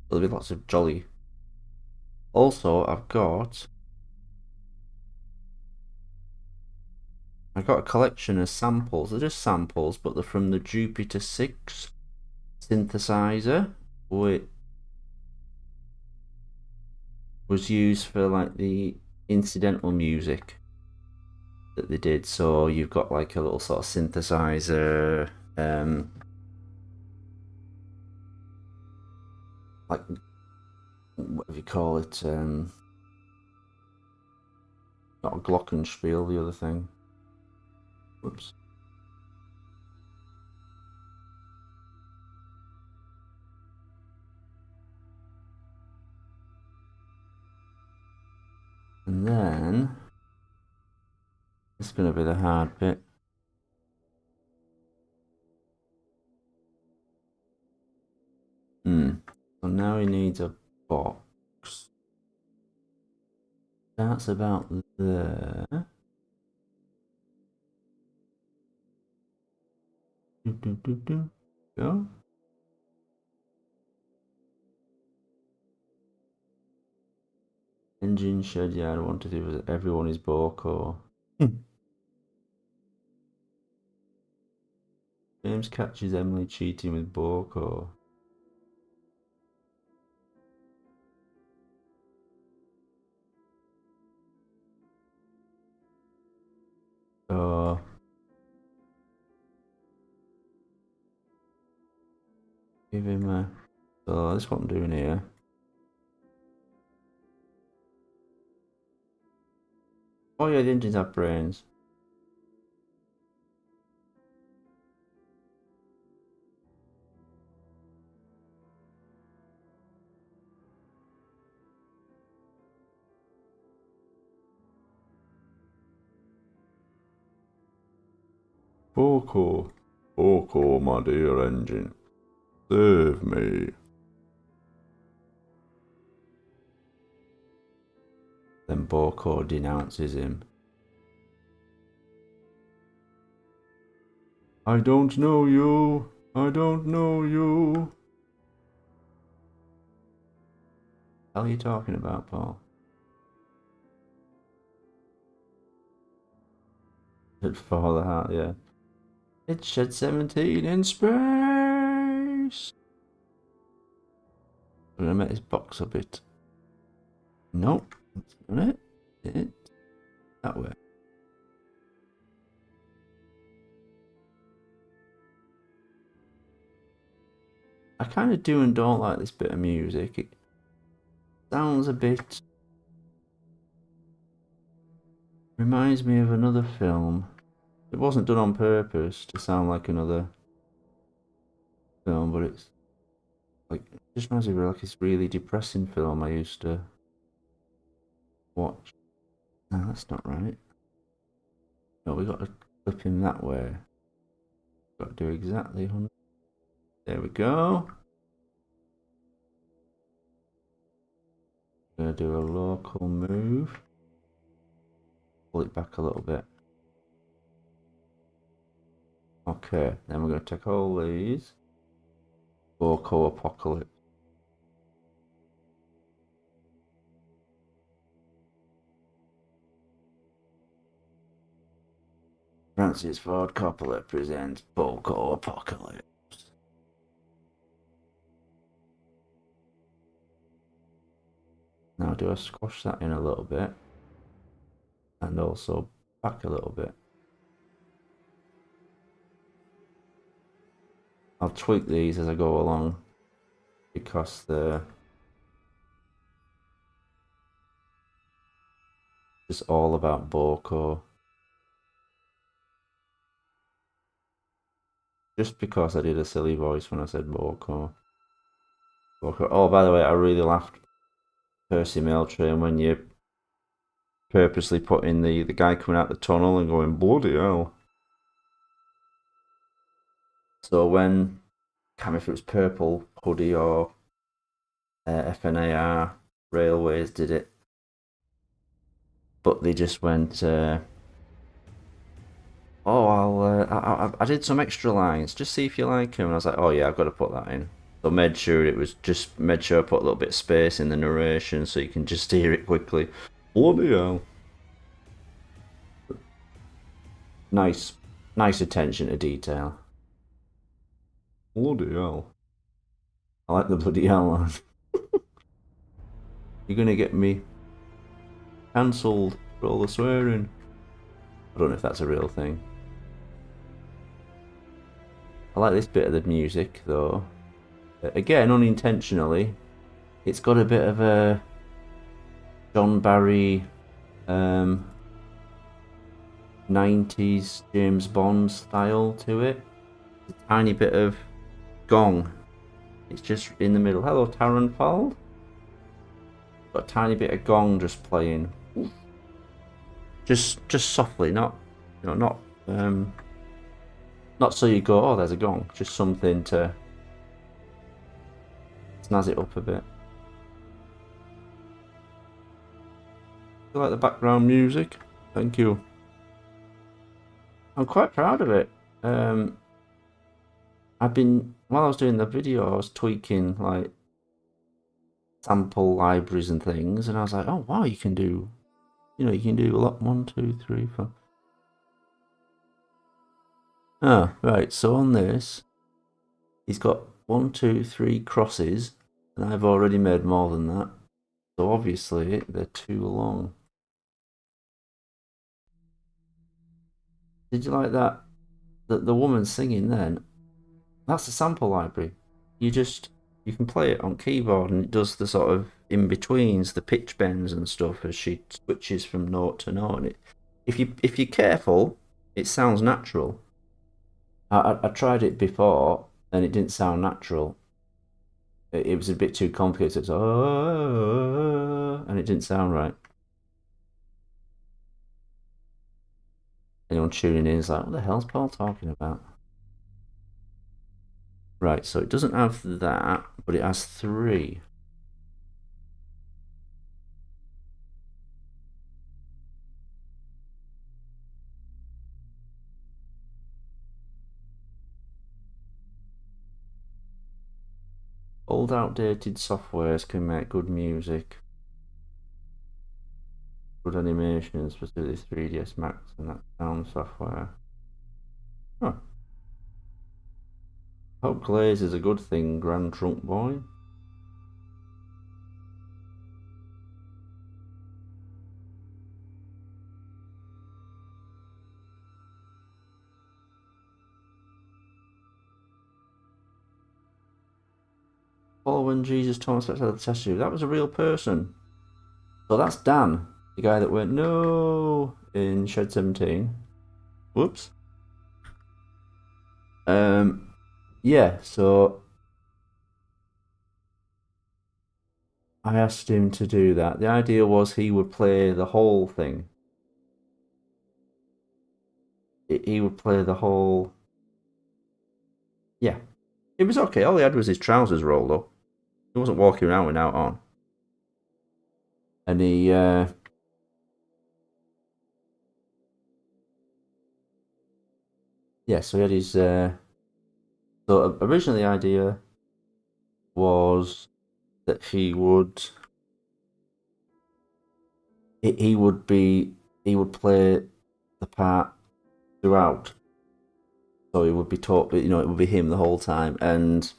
There'll be lots of jolly. Also, I've got a collection of samples. They're just samples, but they're from the Jupiter 6 synthesizer, which was used for like the incidental music that they did. So you've got like a little sort of synthesizer, like whatever you call it, not a glockenspiel, the other thing. Whoops. And then it's going to be the hard bit. So now he needs a box. That's about there. Go. Engine shed, yeah, I don't want to do everyone is Boko. James catches Emily cheating with Boko. So give him a. So that's what I'm doing here. Oh yeah, the engines have brains. Poco, Poco, my dear engine, save me. Then Boko denounces him. I don't know you. I don't know you. What are you talking about, Paul? For the heart, yeah. It shed 17 in space. I'm gonna make this box a bit. Nope. That's not it. It. That way. I kind of do and don't like this bit of music. It sounds a bit... reminds me of another film. It wasn't done on purpose to sound like another film, but it's like, it just reminds me of like this really depressing film I used to watch. No, that's not right. No, we got to flip him that way. Got to do exactly 100. There we go. Gonna do a local move. Pull it back a little bit. Okay, then we're gonna take all these. Local apocalypse. Francis Ford Coppola presents Boko Apocalypse. Now do I squash that in a little bit? And also back a little bit. I'll tweak these as I go along because they're just all about Boko. Just because I did a silly voice when I said Boko. Boko. Oh, by the way, I really laughed Percy Mailtrain when you purposely put in the guy coming out the tunnel and going, bloody hell. So when, I can't remember if it was Purple Hoodie or FNAR Railways did it, but they just went, oh, I did some extra lines, just see if you like them. And I was like, oh yeah, I've got to put that in. So made sure I put a little bit of space in the narration so you can just hear it quickly. Bloody hell. Nice attention to detail. Bloody hell. I like the bloody hell line. You're gonna get me cancelled for all the swearing. I don't know if that's a real thing. I like this bit of the music though. Again, unintentionally, it's got a bit of a John Barry 90s James Bond style to it. A tiny bit of gong. It's just in the middle. Hello, Taranfald. Got a tiny bit of gong just playing. Just softly, not so you go, oh, there's a gong. Just something to snazz it up a bit. You like the background music? Thank you. I'm quite proud of it. While I was doing the video, I was tweaking like sample libraries and things, and I was like, oh wow, you can do a lot. 1, 2, 3, 4. Ah, right, so on this, he's got 1, 2, 3 crosses, and I've already made more than that. So obviously, they're too long. Did you like that? The woman singing then? That's the sample library. You can play it on keyboard, and it does the sort of in-betweens, the pitch bends and stuff as she switches from note to note, and if you're careful, it sounds natural. I tried it before and it didn't sound natural. It was a bit too complicated. It's oh, and it didn't sound right. Anyone tuning in is like, what the hell's Paul talking about? Right, so it doesn't have that, but it has 3. Old outdated softwares can make good music. Good animations, specifically 3ds Max and that sound software. Huh. Hope glaze is a good thing, Grand Trunk Boy. Paul, when Jesus Thomas had the test tube, that was a real person. So that's Dan, the guy that went no in Shed 17. Whoops. Yeah, so I asked him to do that. The idea was he would play the whole thing. He would play the whole. Yeah, it was okay. All he had was his trousers rolled up. He wasn't walking around without on. And he, yeah, so he had his. So originally the idea was that he would play the part throughout. So he would be taught, it would be him the whole time, and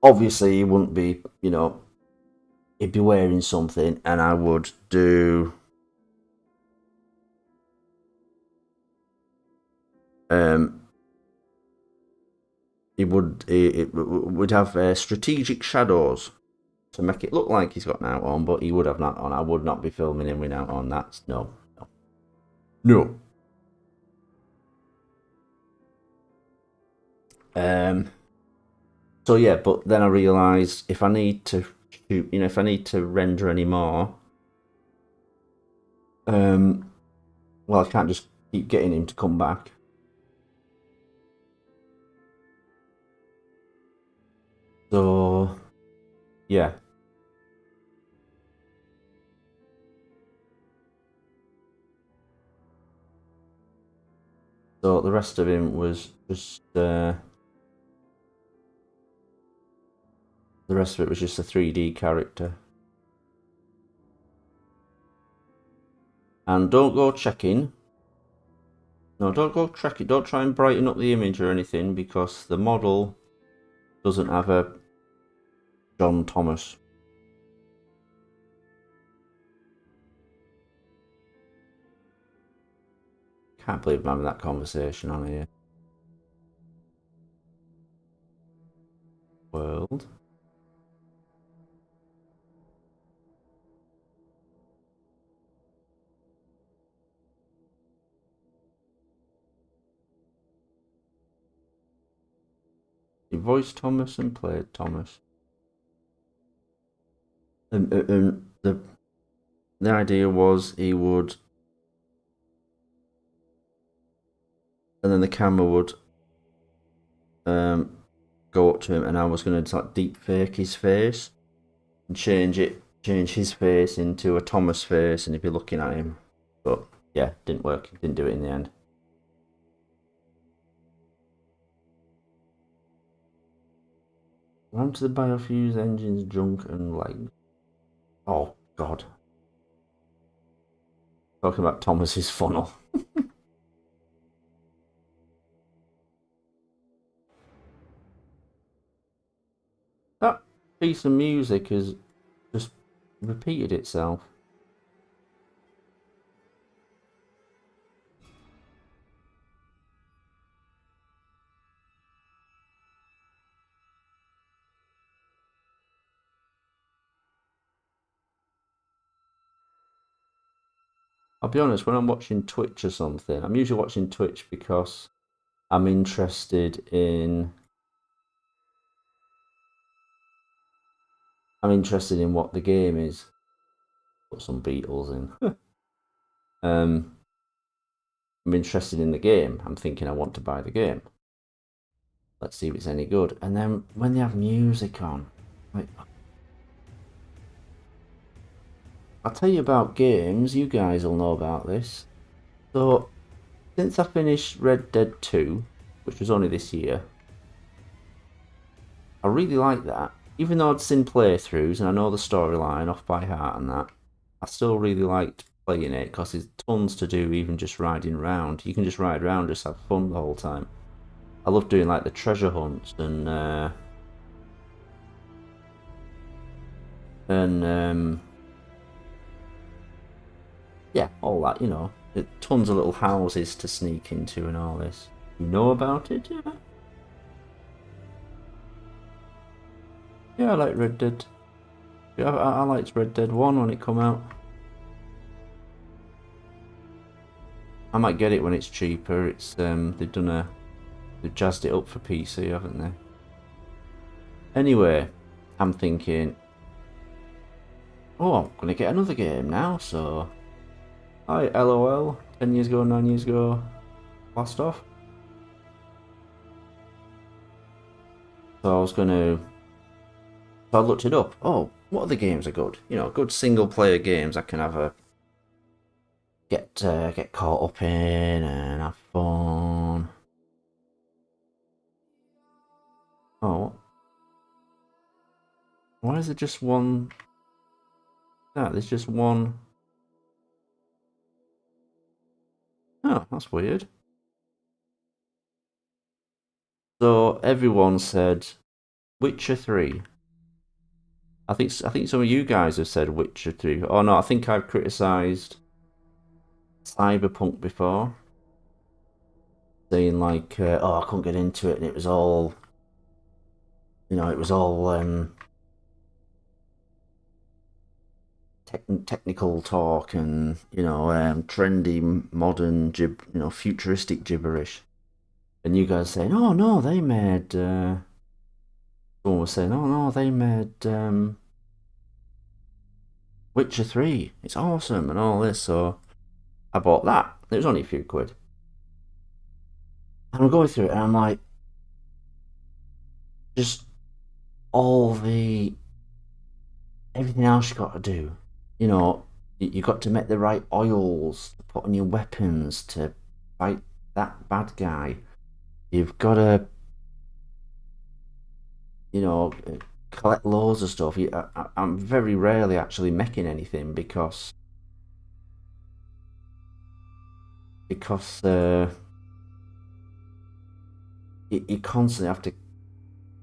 obviously he wouldn't be, he'd be wearing something, and I would do we'd have strategic shadows to make it look like he's got an out on, but he would have not on. I would not be filming him without on. That's no. So yeah, but then I realised if I need to shoot, if I need to render any more, well, I can't just keep getting him to come back. So yeah. So the rest of him was just the rest of it was just a 3D character. And don't go checking. No, don't go track it. Don't try and brighten up the image or anything, because the model doesn't have a John Thomas. Can't believe I'm having that conversation on here. World. He voiced Thomas and played Thomas. And the idea was he would, and then the camera would go up to him, and I was going to like deep fake his face and change his face into a Thomas face, and he'd be looking at him. But yeah, didn't work. Didn't do it in the end. Ram to the biofuse engine's junk and legs. Oh God. Talking about Thomas's funnel. That piece of music has just repeated itself. I'll be honest, when I'm watching Twitch or something, I'm usually watching Twitch because I'm interested in what the game is. Put some Beatles in. I'm interested in the game. I'm thinking I want to buy the game. Let's see if it's any good. And then when they have music on, like, I'll tell you about games. You guys will know about this. So, since I finished Red Dead 2, which was only this year, I really like that. Even though I'd seen playthroughs and I know the storyline off by heart and that, I still really liked playing it because there's tons to do, even just riding around. You can just ride around, just have fun the whole time. I love doing like the treasure hunts and yeah, all that, you know. Tons of little houses to sneak into and all this. You know about it, yeah? Yeah, I like Red Dead. Yeah, I liked Red Dead 1 when it come out. I might get it when it's cheaper. It's they've jazzed it up for PC, haven't they? Anyway, I'm thinking, oh, I'm gonna get another game now, so hi LOL, 10 years ago, 9 years ago, blast off. So I looked it up. Oh, what other games are good? You know, good single player games I can have a get caught up in and have fun. Oh, why is there just one? There's just one. Oh, that's weird. So everyone said Witcher 3. I think some of you guys have said Witcher 3. Oh no, I think I've criticised Cyberpunk before, saying like, oh, I couldn't get into it, and it was all, you know, technical talk and, you know, trendy modern futuristic gibberish. And you guys saying, oh no, they made. Someone was saying, oh no, they made Witcher 3. It's awesome and all this. So I bought that. It was only a few quid. And I'm going through it, and I'm like, just all the everything else you got to do. You know, you got to make the right oils to put on your weapons to fight that bad guy. You've got to, you know, collect loads of stuff. I'm very rarely actually making anything because you constantly have to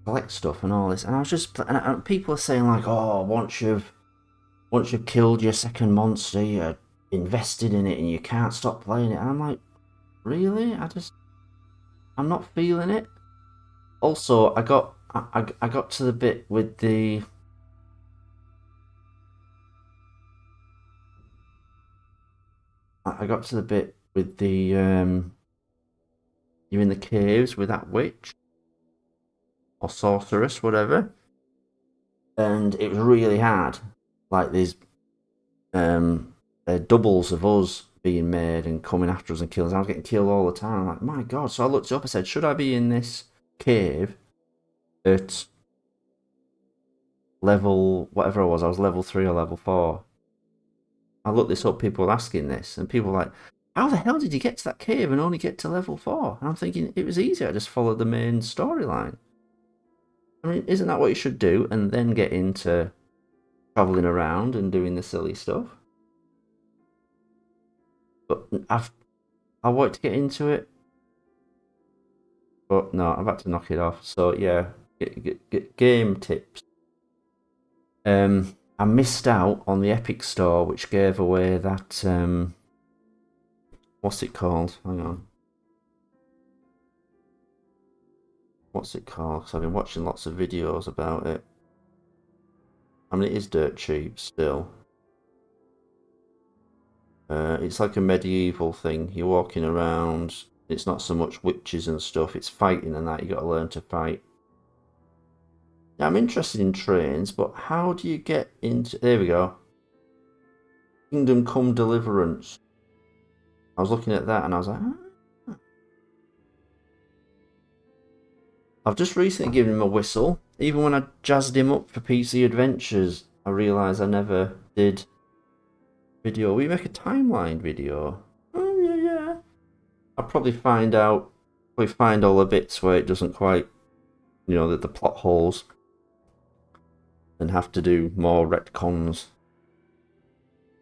collect stuff and all this. And I was just, and people are saying like, oh, once you've killed your second monster, you're invested in it and you can't stop playing it. And I'm like, really? I'm not feeling it. Also, I got to the bit with the you're in the caves with that witch or sorceress, whatever, and it was really hard. Like these doubles of us being made and coming after us and killing us. I was getting killed all the time. I'm like, my god. So I looked up and said, should I be in this cave at level whatever I was level 3 or level 4? I looked this up, people were asking this, and people were like, how the hell did you get to that cave and only get to level 4? And I'm thinking, it was easy, I just followed the main storyline. I mean, isn't that what you should do, and then get into travelling around and doing the silly stuff? But I wanted to get into it, but no, I've had to knock it off. So yeah, game tips. I missed out on the Epic Store, which gave away that what's it called? Hang on. What's it called? Because I've been watching lots of videos about it. I mean, it is dirt cheap still. It's like a medieval thing. You're walking around. It's not so much witches and stuff. It's fighting and that. You got to learn to fight. Yeah, I'm interested in trains, but how do you get into? There we go. Kingdom Come Deliverance. I was looking at that and I was like, ah. I've just recently given him a whistle. Even when I jazzed him up for PC Adventures, I realised I never did video. We make a timeline video. Oh yeah. I'll probably find all the bits where it doesn't quite, the plot holes, and have to do more retcons.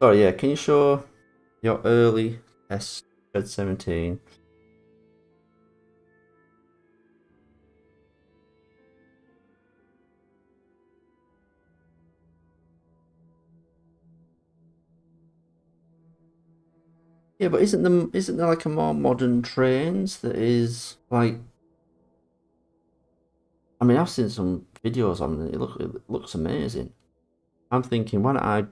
Oh yeah, can you show your early test Shed 17? Yeah, but isn't there like a more modern trains that is like? I mean, I've seen some videos on it. It looks amazing. I'm thinking, why don't I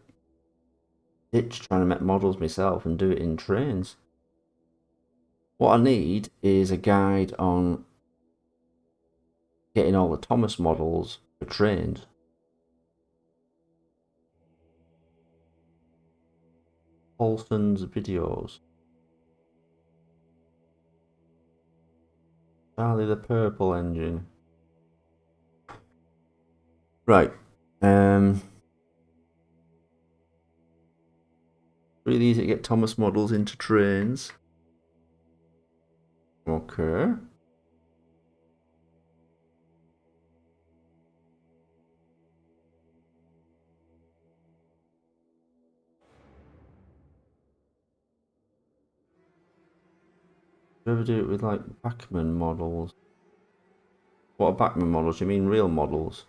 ditch trying to make models myself and do it in trains? What I need is a guide on getting all the Thomas models for trains. Paulson's videos. Charlie the Purple Engine. Right. Really easy to get Thomas models into trains. Okay. Do you ever do it with like Bachmann models? What are Bachmann models? You mean real models?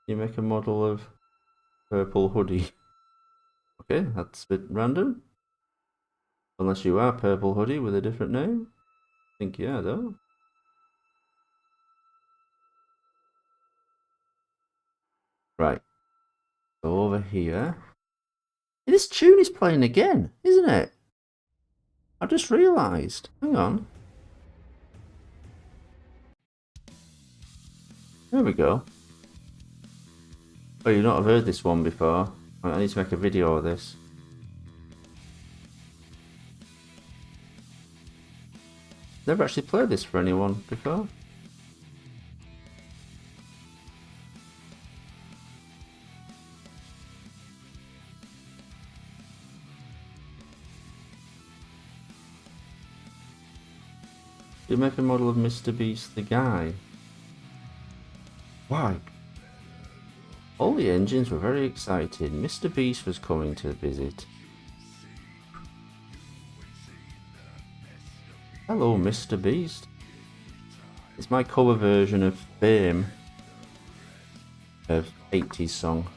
You make a model of Purple Hoodie. Okay, that's a bit random. Unless you are Purple Hoodie with a different name. I think yeah, though. Right. So over here. This tune is playing again, isn't it? I just realised. Hang on. There we go. Oh, you've not heard this one before. I need to make a video of this. Never actually played this for anyone before. You make a model of Mr. Beast the guy. Why? All the engines were very excited. Mr. Beast was coming to visit. Hello, Mr. Beast. It's my cover version of Fame. Of 80s song.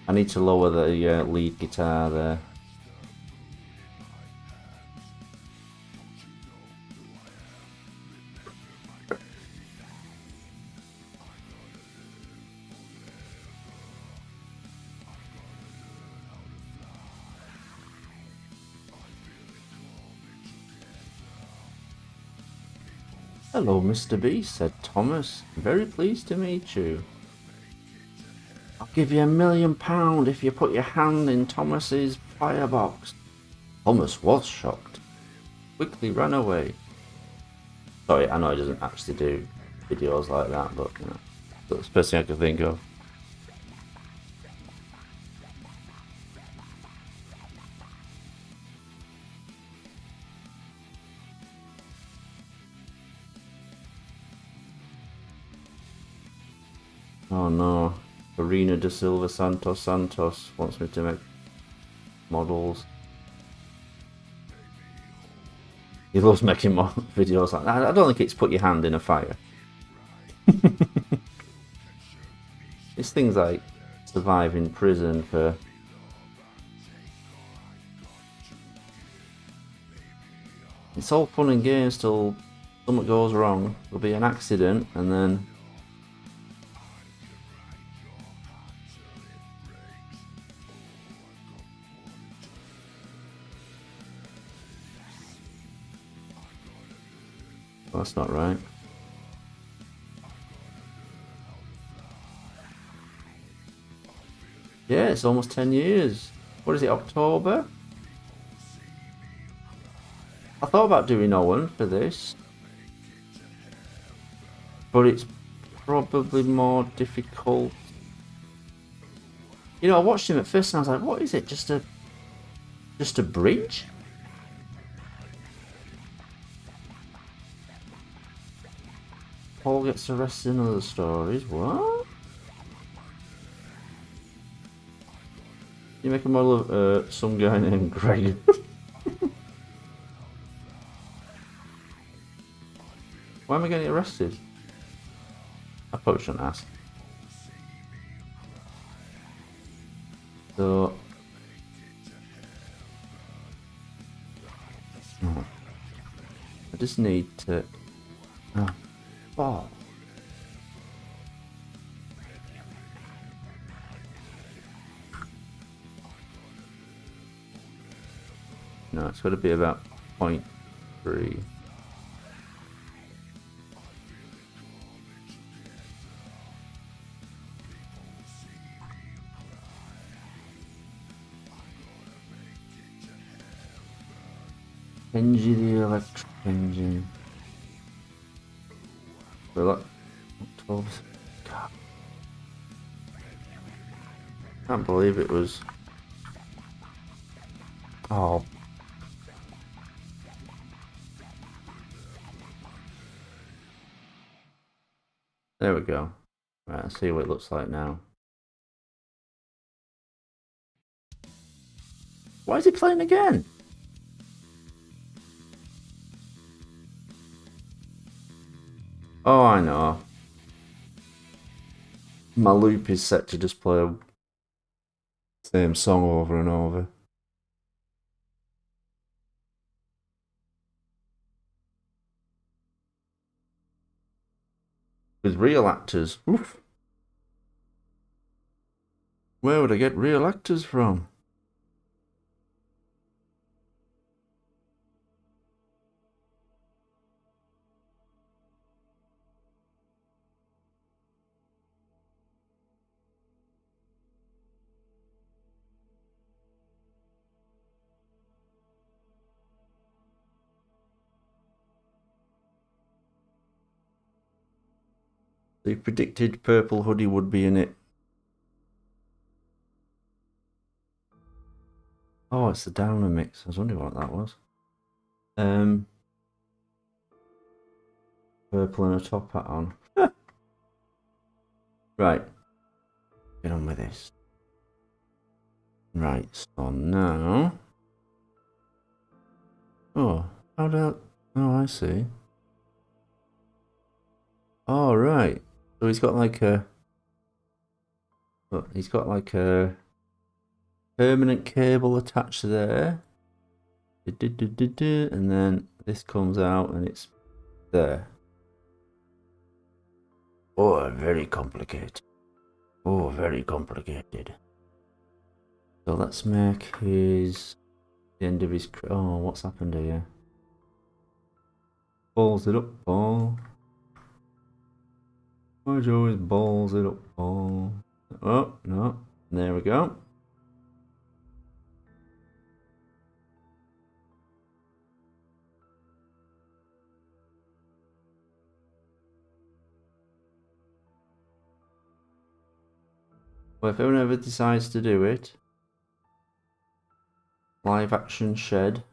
I need to lower the lead guitar there. Hello, Mr. Beast, said Thomas. Very pleased to meet you. I'll give you £1 million if you put your hand in Thomas's firebox. Thomas was shocked. Quickly ran away. Sorry, I know he doesn't actually do videos like that, but that's the first thing I could think of. Oh no, Arena de Silva Santos wants me to make models. He loves making videos like that. I don't think it's put your hand in a fire. It's things like survive in prison for It's all fun and games till something goes wrong. There'll be an accident and then... Oh, that's not right. Yeah, it's almost 10 years. What is it, October? I thought about doing Owen for this, but it's probably more difficult. You know, I watched him at first and I was like, what is it? Just a bridge? Paul gets arrested in other stories. What? You make a model of some guy named Greg. Why am I getting arrested? I probably shouldn't ask. So... I just need to... Oh. Oh. No, it's got to be about 0.3. Benji the electric engine. Well, God. Can't believe it was. Oh. There we go. Right, let's see what it looks like now. Why is he playing again? Oh, I know. My loop is set to just play the same song over and over. With real actors. Oof. Where would I get real actors from? They predicted Purple Hoodie would be in it. Oh, it's the Downer mix. I was wondering what that was. Purple and a top hat on. Right. Get on with this. Right, so now... Oh, how do I... Oh, I see. Oh, right. So he's got like a... Look, he's got like a permanent cable attached there. And then this comes out and it's there. Oh, very complicated. Oh, very complicated. So let's make his... The end of his... Oh, what's happened here? Balls it up, Paul. Why'd you always balls it up, Paul? Oh, no. There we go. Well, if anyone ever decides to do it, live action shed.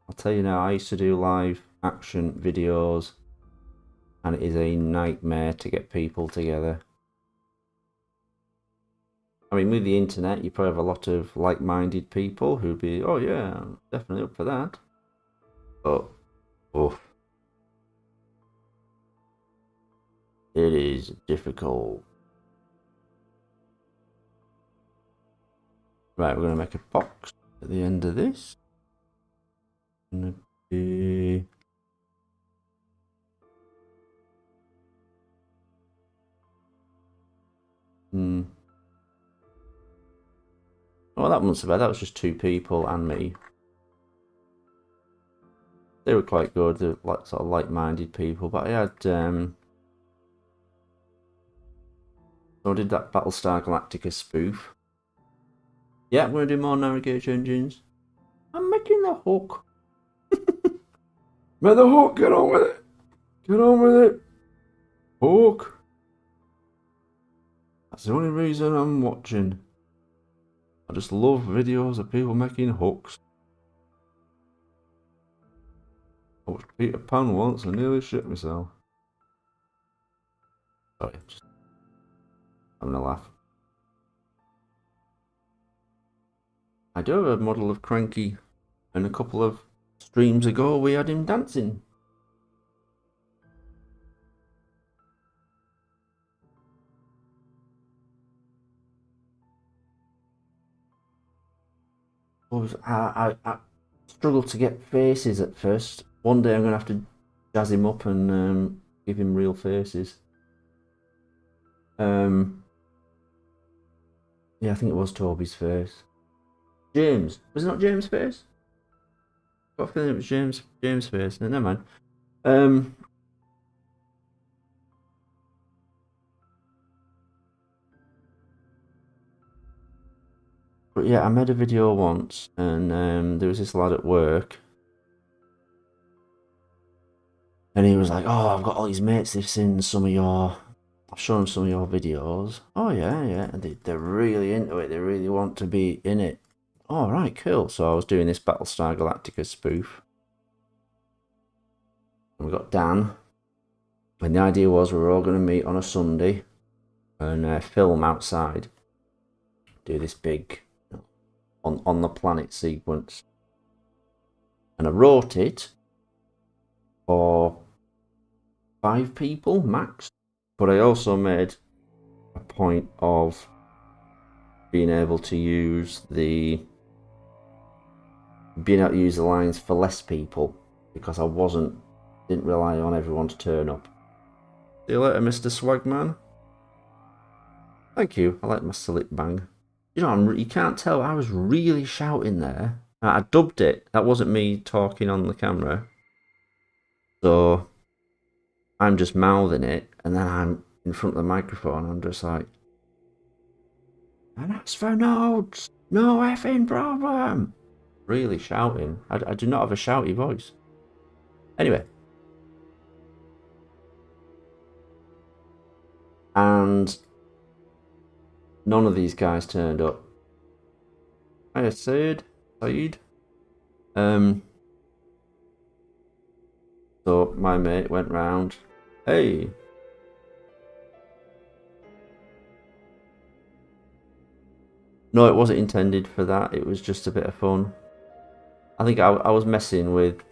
I'll tell you now, I used to do live action videos and it is a nightmare to get people together. I mean, with the internet, you probably have a lot of like-minded people who'd be, oh yeah, I'm definitely up for that. But, oof. It is difficult. Right, we're going to make a box at the end of this. Gonna be... Oh, that wasn't so bad. That was just 2 people and me. They were quite good. They're like sort of like-minded people. But I had so I did that Battlestar Galactica spoof. Yeah, I'm gonna do more navigation engines. I'm making the hook. Make the hook. Get on with it. Get on with it. Hook. That's the only reason I'm watching. I just love videos of people making hooks. I watched Peter Pan once and nearly shit myself. Sorry, just having a laugh. I do have a model of Cranky, and a couple of streams ago we had him dancing. I struggled to get faces at first. One day I'm going to have to jazz him up and give him real faces. Yeah, I think it was Toby's face. James. Was it not James' face? I got a feeling it was James' face. No, never mind. But yeah, I made a video once, and there was this lad at work, and he was like, "Oh, I've got all these mates. They've seen some of your. I've shown them some of your videos. Oh yeah, yeah. And they're really into it. They really want to be in it. Oh right, cool. So I was doing this Battlestar Galactica spoof, and we got Dan. And the idea was we were all going to meet on a Sunday, and film outside. Do this big on the planet sequence, and I wrote it for 5 people max, but I also made a point of being able to use the lines for less people, because I didn't rely on everyone to turn up. See you later, Mr. Swagman. Thank you. I like my slip bang. You know, you can't tell. I was really shouting there. I dubbed it. That wasn't me talking on the camera. So I'm just mouthing it, and then I'm in front of the microphone. I'm just like, and as for notes, no effing problem. Really shouting. I do not have a shouty voice. Anyway. And none of these guys turned up. Hiya, Said. So my mate went round. Hey. No, it wasn't intended for that. It was just a bit of fun. I think I was messing with,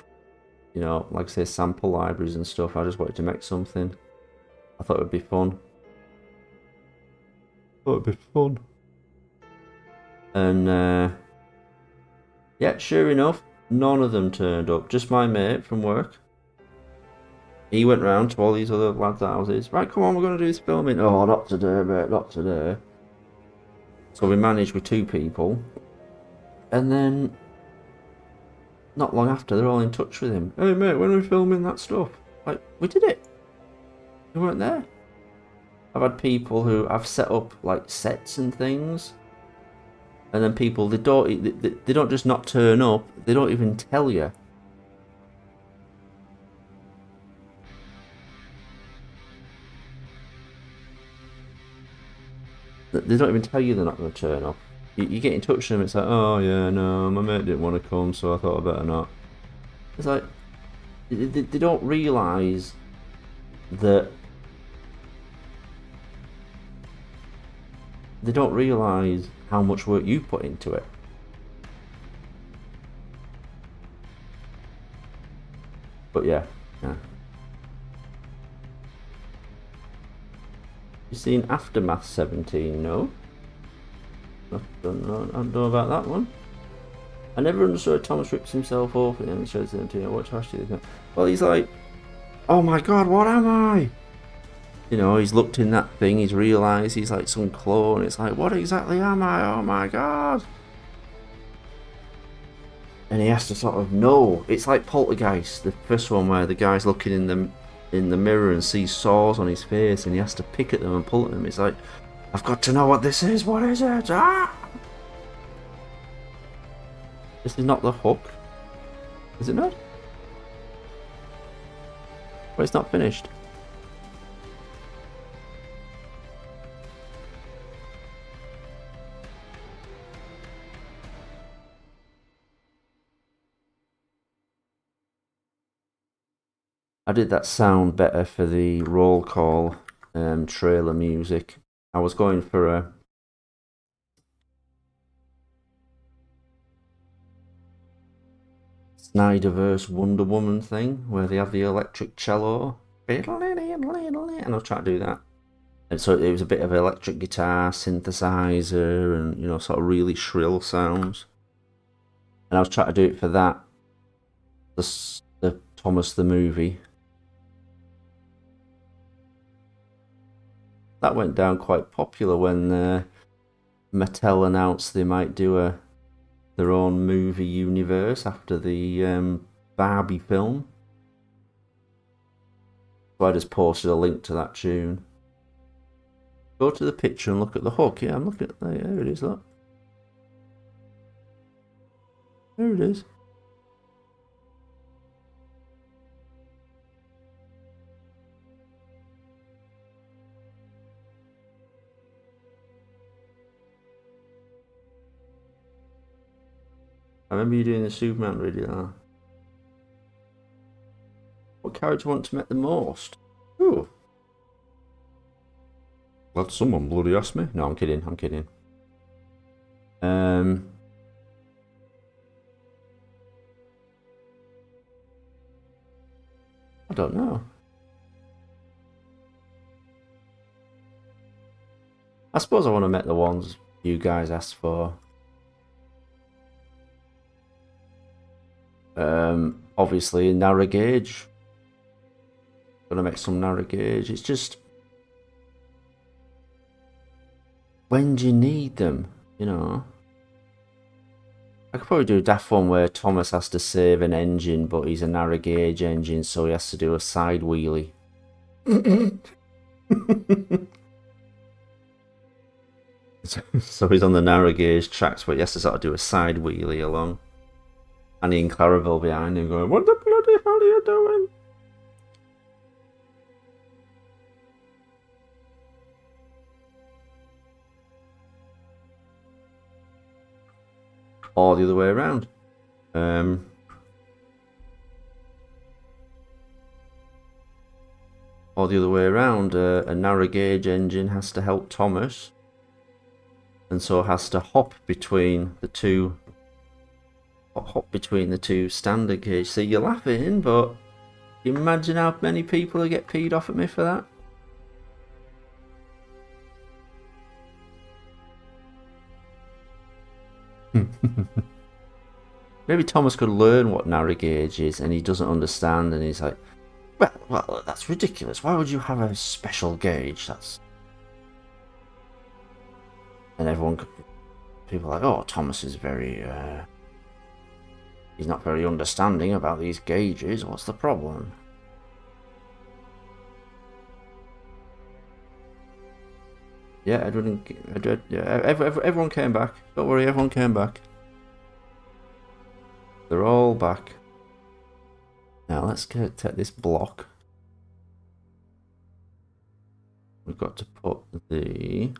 you know, like I say, sample libraries and stuff. I just wanted to make something. I thought it would be fun. And yeah, sure enough, none of them turned up. Just my mate from work. He went round to all these other lads' houses. Right, come on, we're going to do this filming. Oh, not today, mate, not today. So we managed with 2 people. And then, not long after, they're all in touch with him. Hey, mate, when are we filming that stuff? Like, we did it. We weren't there. I've had people who I've set up, like, sets and things. And then people, they don't just not turn up. They don't even tell you. They don't even tell you they're not going to turn up. You get in touch with them, it's like, oh yeah, no, my mate didn't want to come, so I thought I better not. It's like, they don't realise that... They don't realise how much work you put into it. But yeah. You seen Aftermath 17? No? I don't know about that one. I never understood Thomas rips himself open and shows them to what trash do you think? Well, he's like, oh my god, what am I? You know, he's looked in that thing, he's realised he's like some clone. It's like, what exactly am I? Oh my god. And he has to sort of know. It's like Poltergeist, the first one where the guy's looking in the mirror and sees sores on his face and he has to pick at them and pull at them. It's like, I've got to know what this is. What is it? Ah! This is not the hook. Is it not? But it's not finished. I did that sound better for the roll call trailer music. I was going for a Snyderverse Wonder Woman thing where they have the electric cello. And I'll try to do that. And so it was a bit of electric guitar, synthesizer, and you know, sort of really shrill sounds. And I was trying to do it for that. The Thomas the movie. That went down quite popular when Mattel announced they might do their own movie universe after the Barbie film. So I just posted a link to that tune. Go to the picture and look at the hook. Yeah, I'm looking at there it is, look. There it is. I remember you doing the Superman video. What character do you want to make the most? Ooh. Well, someone bloody asked me. No, I'm kidding. I'm kidding. I don't know. I suppose I want to make the ones you guys asked for. Obviously narrow gauge. Gonna make some narrow gauge. It's just, when do you need them? You know. I could probably do a daft one where Thomas has to save an engine, but he's a narrow gauge engine, so he has to do a side wheelie. So he's on the narrow gauge tracks, but he has to sort of do a side wheelie along. Annie and Clarabelle behind him going, what the bloody hell are you doing? Or the other way around. Or the other way around, a narrow gauge engine has to help Thomas, and so has to hop between the two standard gauge. See, you're laughing, but imagine how many people will get peed off at me for that. Maybe Thomas could learn what narrow gauge is and he doesn't understand, and he's like, well, that's ridiculous. Why would you have a special gauge? And people are like, oh, Thomas is very, he's not very understanding about these gauges. What's the problem? Yeah, everyone came back. Don't worry, everyone came back. They're all back. Now let's take this block. We've got to put the...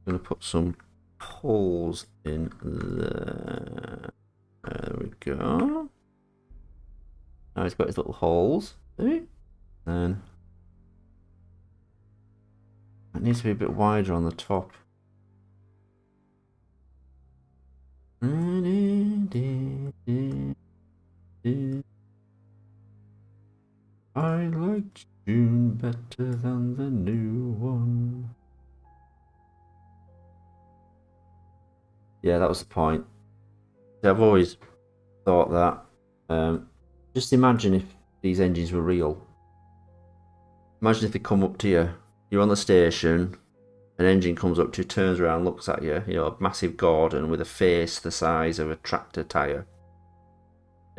I'm going to put some holes in there. There we go. Now he's got his little holes. See? Then it needs to be a bit wider on the top. I like June better than the new one. Yeah, that was the point. I've always thought that. Just imagine if these engines were real. Imagine if they come up to you, you're on the station, an engine comes up to you, turns around, looks at you, a massive Gordon with a face the size of a tractor tyre.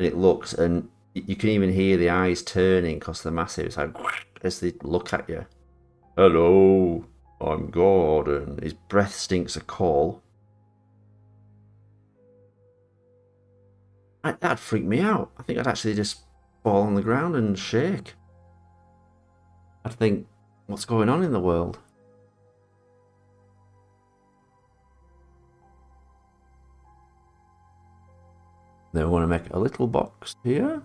And it looks, and you can even hear the eyes turning because they're massive. It's like, as they look at you. Hello, I'm Gordon. His breath stinks of coal. That'd freak me out. I think I'd actually just fall on the ground and shake. I'd think, what's going on in the world? Then we want to make a little box here.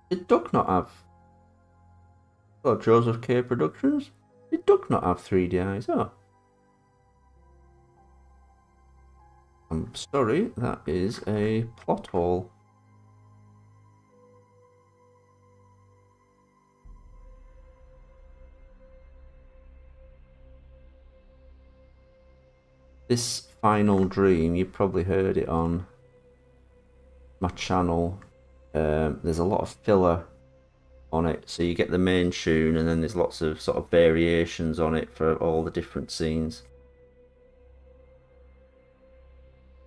Did Duck not have... Oh, Joseph K. Productions? Did Duck not have 3D eyes? Oh. I'm sorry, that is a plot hole. This final dream, you probably heard it on my channel. There's a lot of filler on it, so you get the main tune and then there's lots of sort of variations on it for all the different scenes.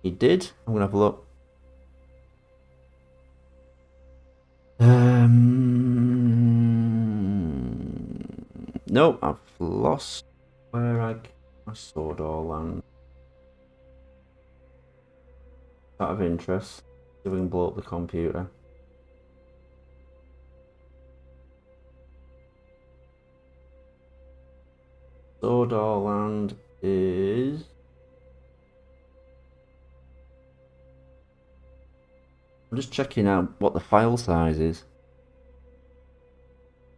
He did. I'm gonna have a look. Nope, I've lost where I Sodorland. Out of interest, see if we can blow up the computer. Sodorland is... I'm just checking out what the file size is.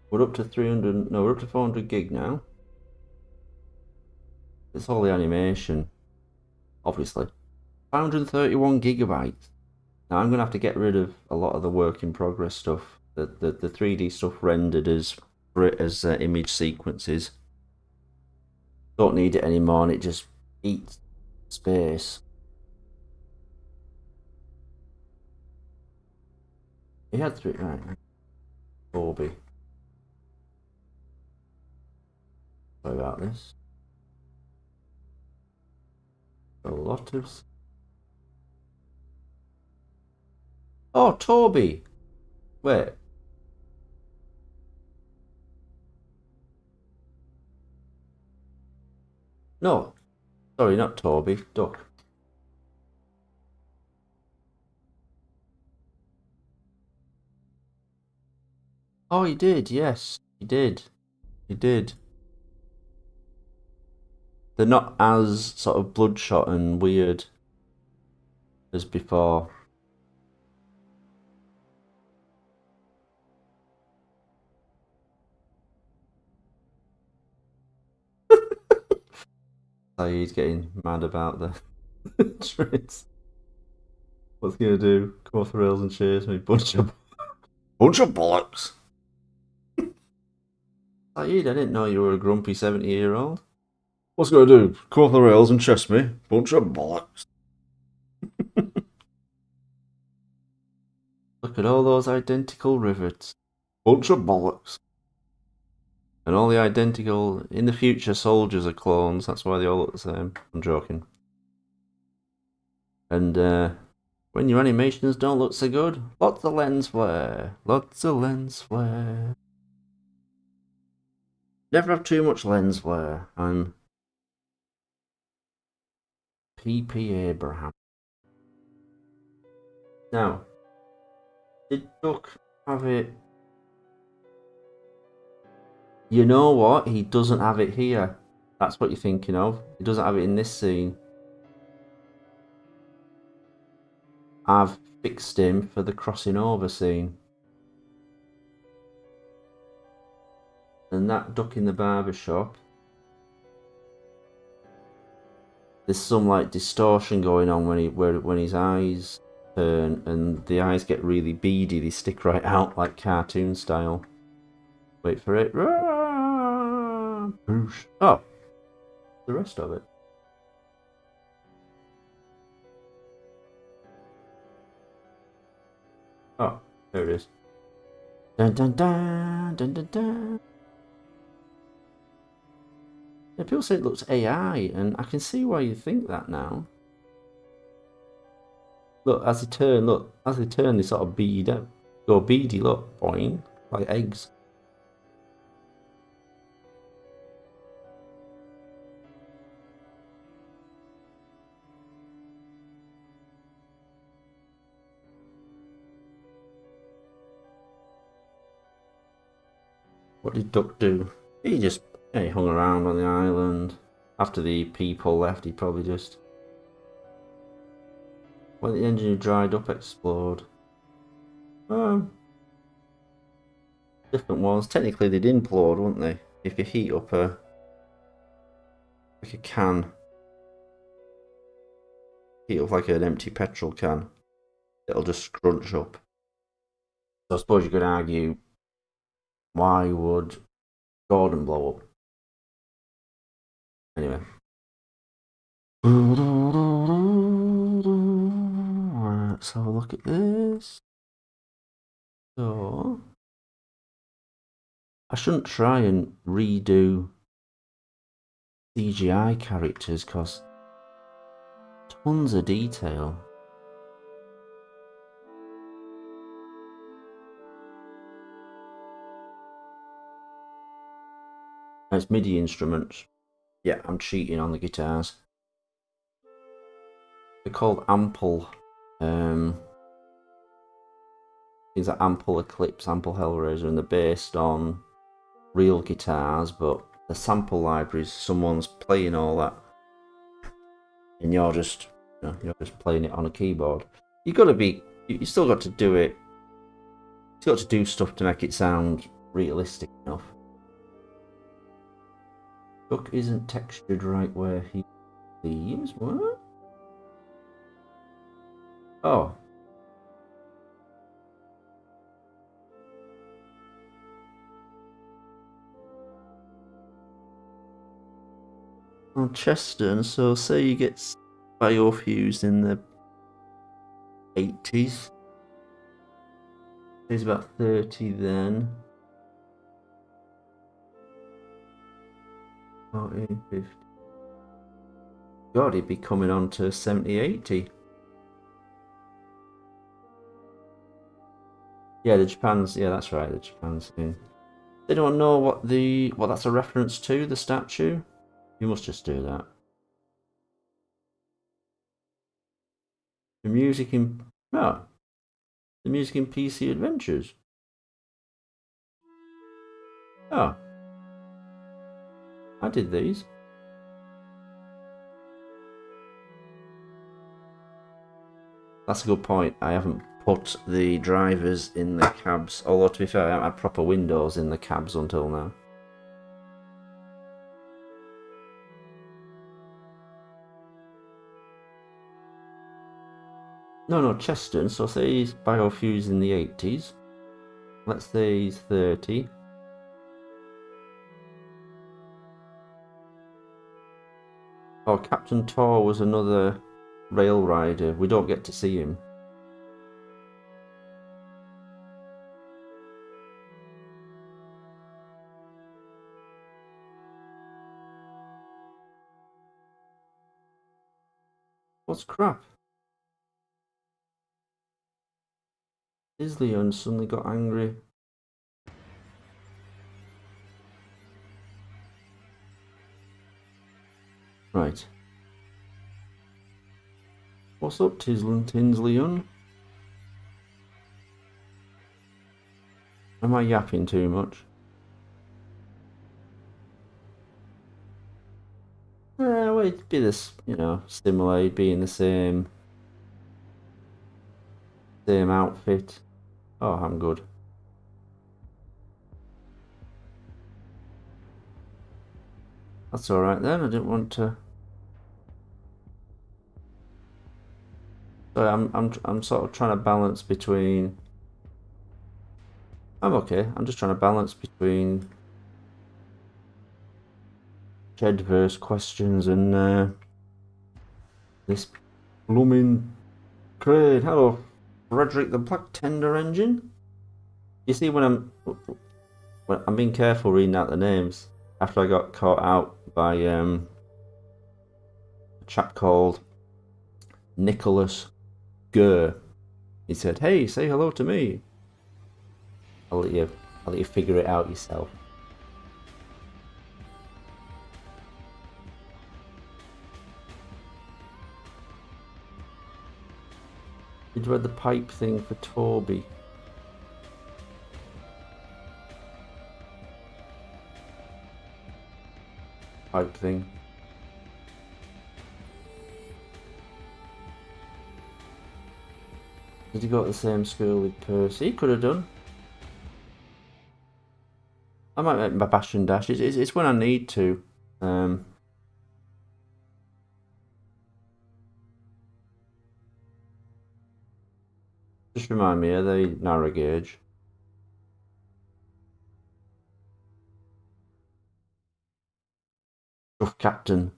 We're up to 300, no, we're up to 400 gig now. It's all the animation, obviously. 531 gigabytes. Now I'm going to have to get rid of a lot of the work in progress stuff. The 3D stuff rendered as image sequences. Don't need it anymore and it just eats space. He had 3, right. Bobby. Sorry about this. A lot of... Oh, Toby! Wait. No. Sorry, not Toby. Duck. Oh, he did, yes. He did. He did. They're not as sort of bloodshot and weird as before. He's getting mad about the trains. What's he gonna do? Come off the rails and chase me? Bunch of bollocks. Saeed, I didn't know you were a grumpy 70-year-old. What's he gonna do? Come off the rails and chase me? Bunch of bollocks. Look at all those identical rivets. Bunch of bollocks. And all the identical, in the future, soldiers are clones. That's why they all look the same. I'm joking. And when your animations don't look so good, lots of lens flare. Lots of lens flare. Never have too much lens flare. I'm P.P. Abraham. Now, did Duck have it? You know what? He doesn't have it here. That's what you're thinking of. He doesn't have it in this scene. I've fixed him for the crossing over scene. And that Duck in the barber shop. There's some like distortion going on when his eyes turn and the eyes get really beady. They stick right out like cartoon style. Wait for it. Boost. Oh, the rest of it. Oh, there it is. Dun dun dun dun dun dun. Yeah, people say it looks AI, and I can see why you think that now. Look, as they turn, they sort of bead up. Go beady, look, boing, like eggs. What did Duck do? He just he hung around on the island. After the people left, he probably just... When the engine dried up, explode. Different ones. Technically, they'd implode, wouldn't they? If you heat up like a can. Heat up like an empty petrol can. It'll just scrunch up. So I suppose you could argue, why would Gordon blow up? Anyway. Let's have a look at this. So, I shouldn't try and redo CGI characters because tons of detail. It's MIDI instruments. Yeah, I'm cheating on the guitars. They're called Ample. Things like Ample Eclipse, Ample Hellraiser, and they're based on real guitars, but the sample libraries, someone's playing all that, and you're just playing it on a keyboard. You still got to do it. You still got to do stuff to make it sound realistic enough. Duck isn't textured right where he seems. What? Oh. On Chester, so say you get biofused in the 80s. He's about 30 then. 40, 50. God, he'd be coming on to 70, 80. Yeah, the Japan's. Yeah, that's right. The Japan's in. They don't know what that's a reference to. The statue. You must just do that. The music in the music in PC Adventures. Oh, I did these. That's a good point. I haven't put the drivers in the cabs. Although to be fair, I haven't had proper windows in the cabs until now. No, Cheston. So say he's biofused in the 80s. Let's say he's 30. Oh, Captain Tor was another rail rider. We don't get to see him. What's crap? Isleon suddenly got angry. Right. What's up, Tinsleon? Am I yapping too much? Well, it'd be this, similar, it'd be in the same outfit. Oh, I'm good. That's alright then, I didn't want to... So I'm sort of trying to balance between... I'm okay, I'm just trying to balance between Jedverse questions and this blooming Crane. Hello, Frederick the Black Tender Engine. You see, when I'm being careful reading out the names after I got caught out by a chap called Nicholas Gurr. He said, "Hey, say hello to me." I'll let you figure it out yourself. Did you read the pipe thing for Toby? Pipe thing. Did he go to the same school with Percy? He could have done. I might make my bash and dash. It's when I need to. Just remind me, are they narrow gauge? Rough Captain.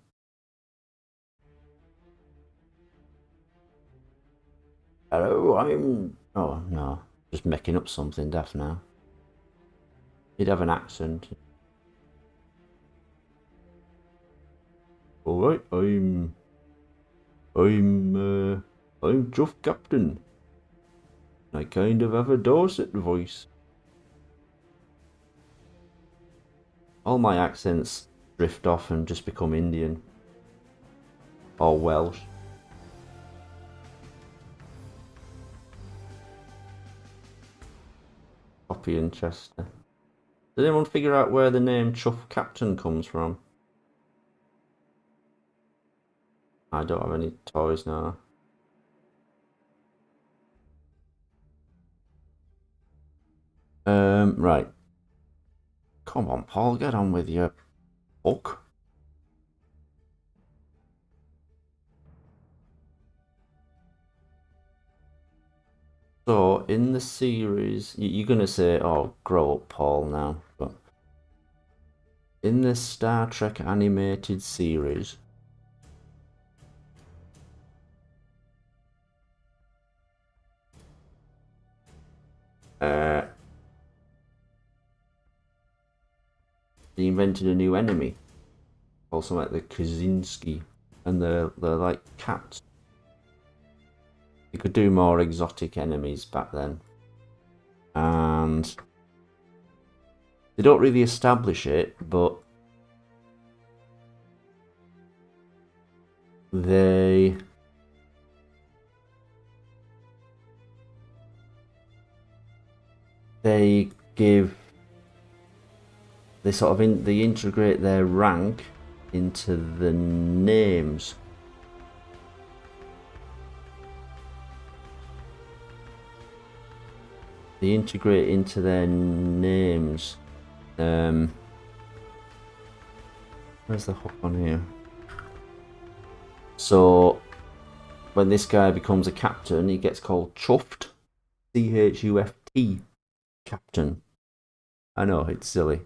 Hello, I'm... Oh, no. Just making up something daft now. He'd have an accent. Alright, I'm Chuff Captain. I kind of have a Dorset voice. All my accents drift off and just become Indian. Or Welsh. Poppy and Chester. Did anyone figure out where the name Chuff Captain comes from? I don't have any toys now. Right. Come on, Paul, get on with your book. So, in the series, you're going to say, oh, grow up, Paul, now. But in the Star Trek animated series, they invented a new enemy, also like the Kaczynski, and they're like cats. You could do more exotic enemies back then, and they don't really establish it, but they give, they sort of they integrate their rank into the names. They integrate into their names. Where's the hook on here? So when this guy becomes a captain, he gets called Chuffed. C-H-U-F-T. Captain. I know, it's silly.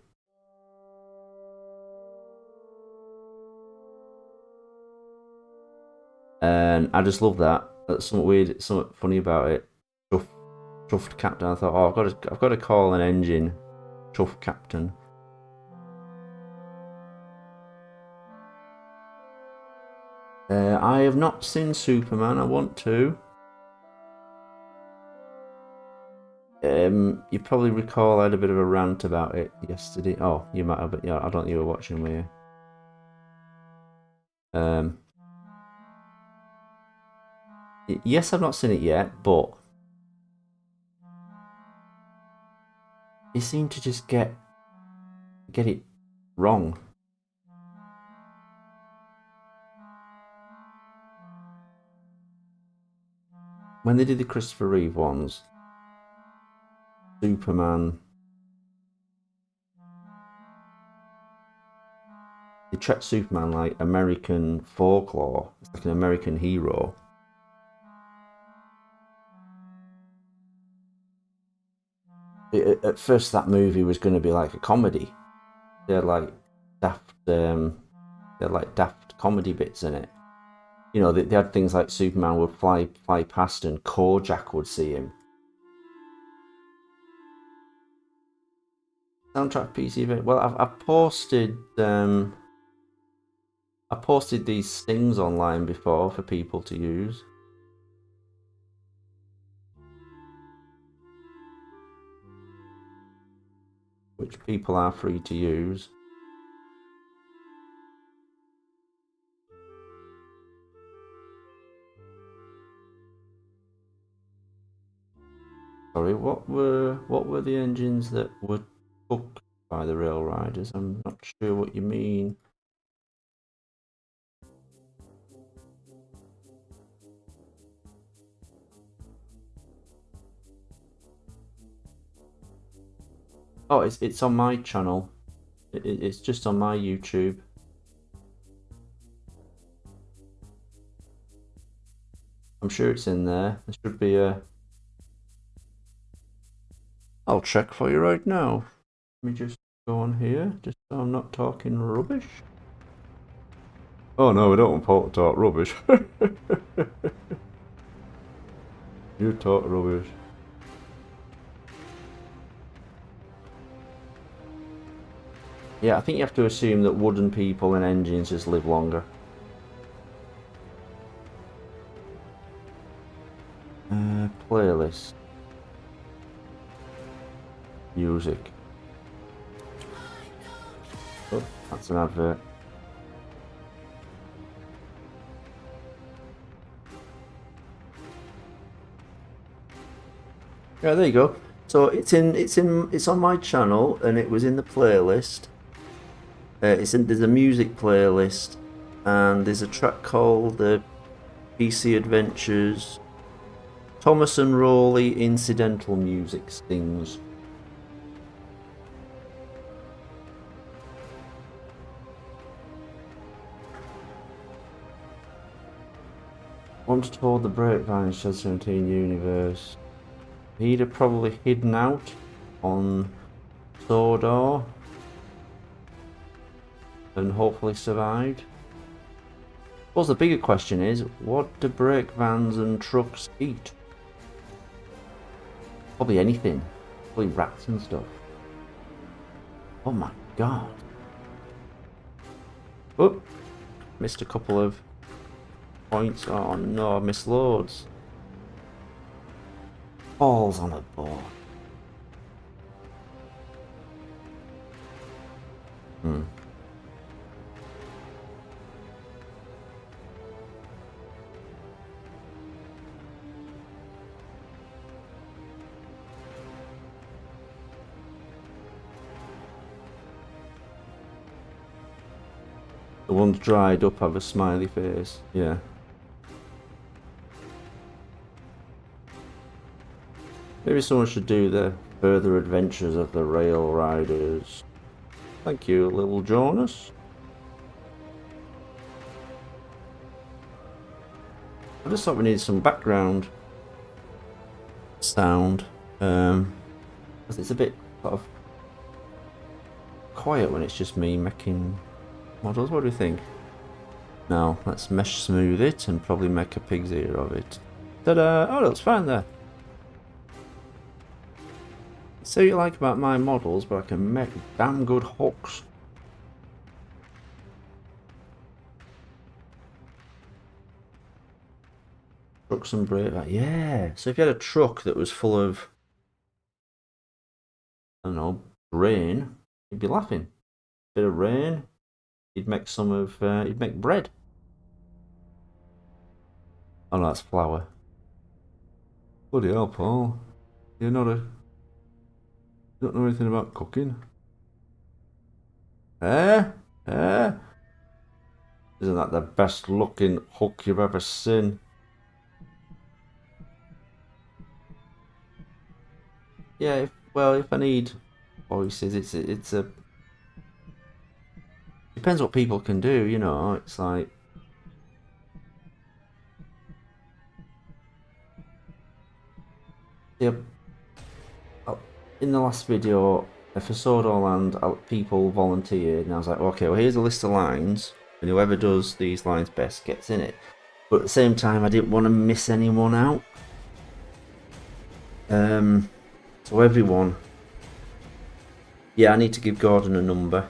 And I just love that. That's something weird, something funny about it. Chuffed Captain. I thought, oh, I've got to call an engine Chuff Captain. I have not seen Superman. I want to. You probably recall I had a bit of a rant about it yesterday. Oh, you might have, but yeah, I don't think you were watching, were you? Yes, I've not seen it yet, but you seem to just get it wrong. When they did the Christopher Reeve ones, Superman, they treat Superman like American folklore. It's like an American hero. At first, that movie was going to be like a comedy. They had like daft They're like daft comedy bits in it. You know, they had things like Superman would fly past and Kojak would see him. Soundtrack PC event. Well, I've posted these things online before for people to use. Which people are free to use. Sorry, what were the engines that were took by the rail riders? I'm not sure what you mean. Oh, it's on my channel. It's just on my YouTube. I'm sure it's in there. There should be a... I'll check for you right now. Let me just go on here, just so I'm not talking rubbish. Oh no, we don't want to talk rubbish. You talk rubbish. Yeah, I think you have to assume that wooden people and engines just live longer. Playlist. Music. Oh, that's an advert. Yeah, there you go. So it's on my channel, and it was in the playlist. There's a music playlist, and there's a track called the PC Adventures Thomas and Rowley Incidental Music Stings. Once told the Breakdown in Shed 17 universe, he'd have probably hidden out on Sodor and hopefully survived. I suppose the bigger question is, what do brake vans and trucks eat? Probably anything. Probably rats and stuff. Oh my god. Oh, missed a couple of points. Oh no, I missed loads. Balls on a board. The ones dried up have a smiley face, yeah. Maybe someone should do the further adventures of the rail riders. Thank you, little Jonas. I just thought we needed some background sound. Because it's a bit sort of quiet when it's just me making models. What do you think? Now, let's mesh smooth it and probably make a pig's ear of it. Ta-da! Oh, that's fine there. So you like about my models, but I can make damn good hooks. Trucks and brake, yeah. So if you had a truck that was full of, I don't know, rain, you'd be laughing. Bit of rain, you'd make some of, you'd make bread. Oh no, that's flour. Bloody hell, Paul. You're not a... You don't know anything about cooking? Eh? Eh? Isn't that the best looking hook you've ever seen? Yeah, if I need voices, it's a... Depends what people can do, you know, it's like... Yeah, in the last video, for Sodorland, people volunteered, and I was like, okay, well, here's a list of lines. And whoever does these lines best gets in it. But at the same time, I didn't want to miss anyone out. So everyone... Yeah, I need to give Gordon a number.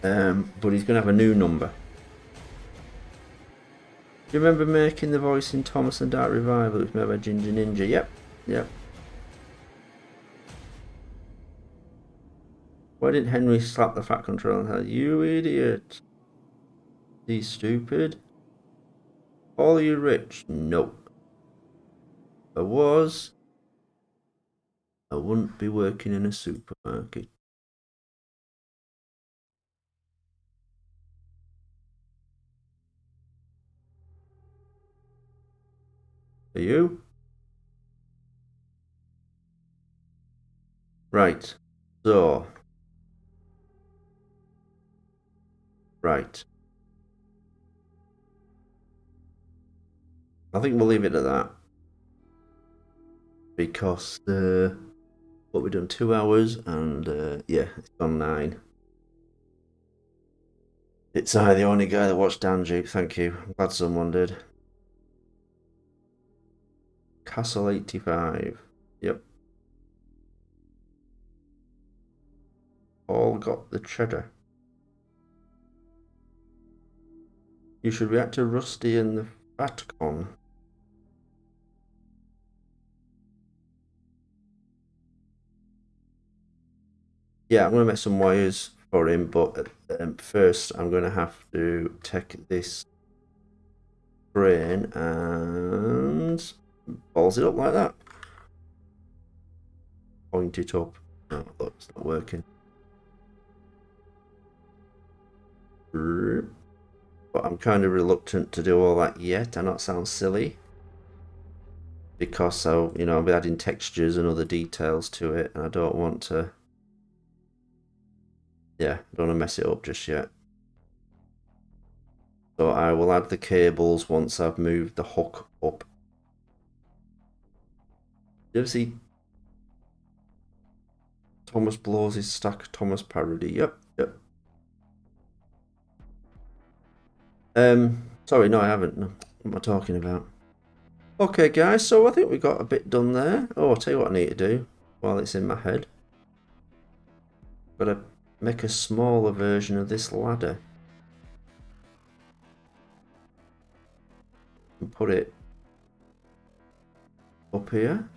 But he's going to have a new number. Do you remember making the voice in Thomas and Dark Revival? It was made by Ginger Ninja. Yep. Why didn't Henry slap the fat controller and say, "You idiot. He's stupid. Are you rich?" Nope. If I was, I wouldn't be working in a supermarket. Are you? Right. So. Right. I think we'll leave it at that. Because, what we've done 2 hours and, yeah, it's gone 9. It's I, the only guy that watched Dan Jeep. Thank you. I'm glad someone did. Castle 85. Yep. All got the cheddar. You should react to Rusty and the Fatcon. Yeah, I'm going to make some wires for him, but first I'm going to have to take this crane and balls it up like that. Point it up. No, look, it's not working. But I'm kind of reluctant to do all that yet. I know it sounds silly. Because I'll be adding textures and other details to it, and I don't want to... Yeah, don't want to mess it up just yet. So I will add the cables once I've moved the hook up. You ever see Thomas blows his stack Thomas parody? Yep. Sorry, no, I haven't. No. What am I talking about? Okay, guys, so I think we got a bit done there. Oh, I'll tell you what I need to do while it's in my head. Got to make a smaller version of this ladder. And put it up here.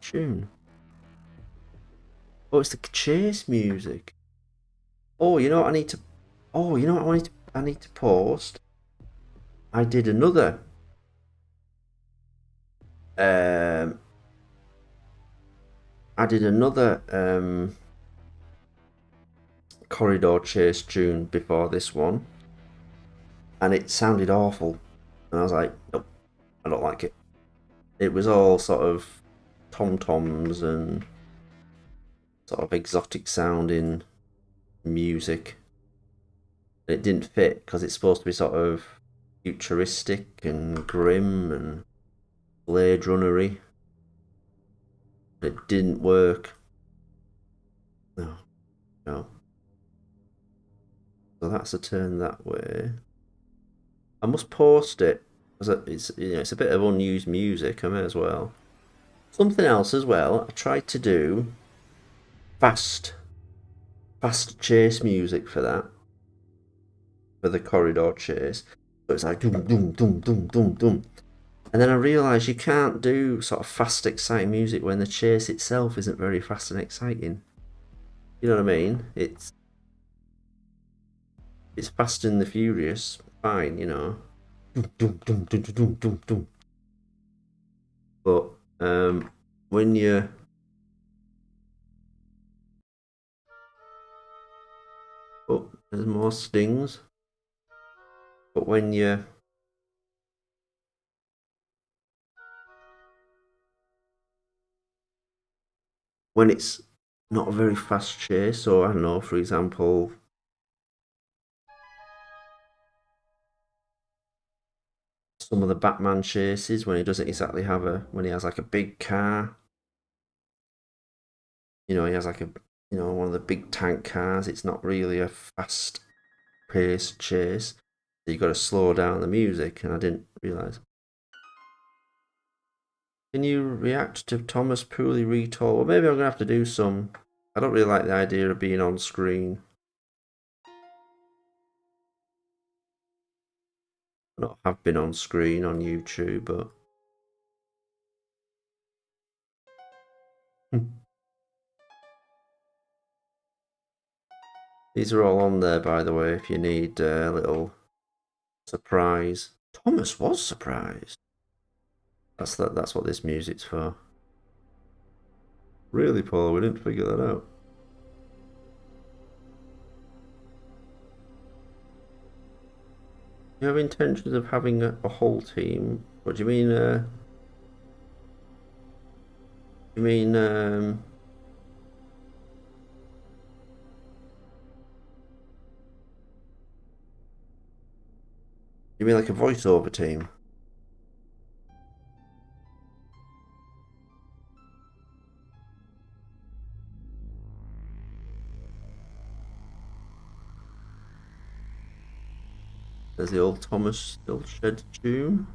Tune. Oh, it's the chase music. Oh, you know what I need to... Oh, you know what I need to post? I did another... corridor chase tune before this one. And it sounded awful. And I was like, nope, I don't like it. It was all sort of tom-toms and sort of exotic sounding music. It didn't fit because it's supposed to be sort of futuristic and grim and Blade Runnery. It didn't work. No. So that's a turn that way. I must post it because it's a bit of unused music. I may as well. Something else as well. I tried to do fast chase music for that, for the corridor chase. So it's like doom doom doom doom doom doom. And then I realised you can't do sort of fast, exciting music when the chase itself isn't very fast and exciting. You know what I mean? It's Fast and the Furious, fine, you know. Doom, doom, doom, doom, doom, doom, doom. But when you... Oh, there's more stings. But when you... When it's not a very fast chase, so I don't know, for example... Some of the Batman chases, when he doesn't exactly have when he has like a big car. You know, he has like a, you know, one of the big tank cars. It's not really a fast paced chase. So you got to slow down the music, and I didn't realise. Can you react to Thomas poorly retold? Well, maybe I'm gonna have to do some. I don't really like the idea of being on screen. I not have been on screen on YouTube, but these are all on there, by the way. If you need a little surprise, Thomas was surprised. That's what this music's for. Really, Paul? We didn't figure that out. You have intentions of having a whole team? What do you mean? You mean you mean like a voiceover team? There's the old Thomas still shed tune.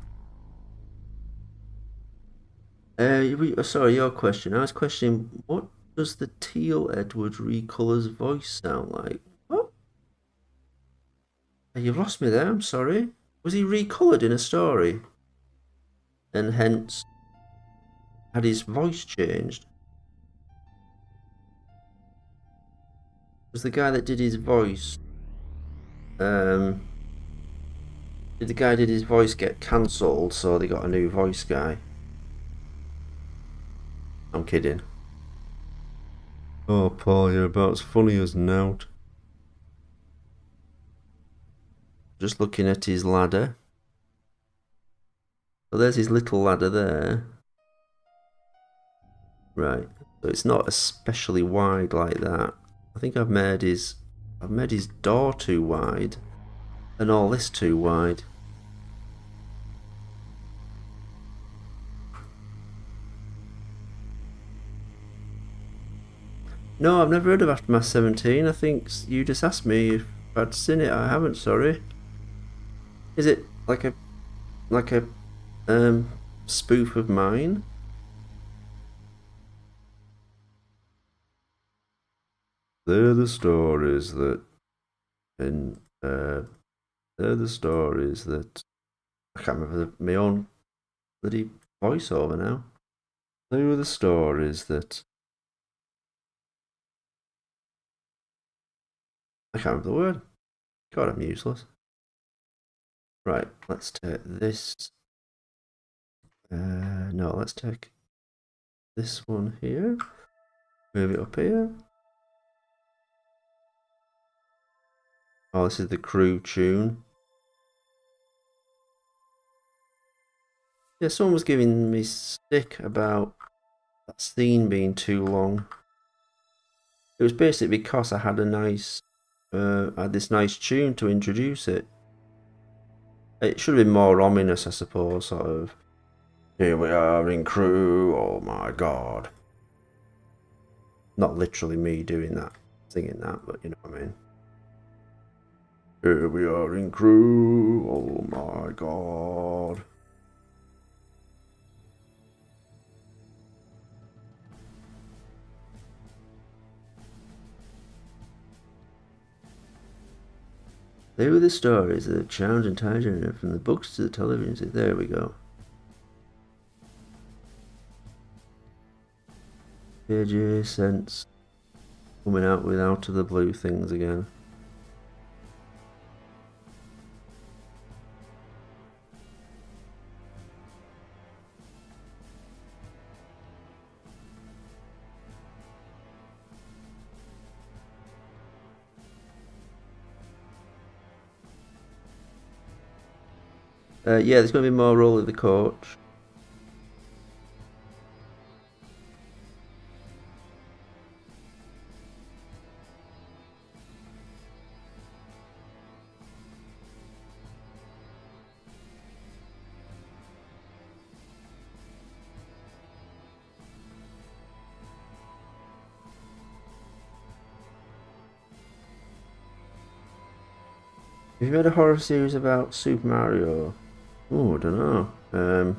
Sorry, your question. I was questioning, what does the teal Edward Recolor's voice sound like? What? You've lost me there. I'm sorry. Was he recolored in a story, and hence had his voice changed? Was the guy that did his voice? Did the guy did his voice get cancelled, so they got a new voice guy? I'm kidding. Oh, Paul, you're about as funny as nout. Just looking at his ladder. So there's his little ladder there. Right. So it's not especially wide like that. I think I've made his door too wide, and all this too wide. No, I've never heard of Aftermath 17. I think you just asked me if I'd seen it. I haven't, sorry. Is it like a spoof of mine? They're the stories that they're the stories that I can't remember my own bloody voiceover now. They were the stories that I can't remember the word. God, I'm useless. Right, let's take this. No, let's take this one here. Move it up here. Oh, this is the crew tune. Yeah, someone was giving me stick about that scene being too long. It was basically because I had had this nice tune to introduce it. It should have been more ominous, I suppose, sort of. Here we are in crew, oh my god. Not literally me doing that, singing that, but you know what I mean. Here we are in crew, oh my god. They were the stories that have challenged entire genre from the books to the television. There we go. AJ Sense coming out with Out of the Blue things again. Yeah, there's going to be more Roll of the Coach. Have you made a horror series about Super Mario? Oh, I don't know.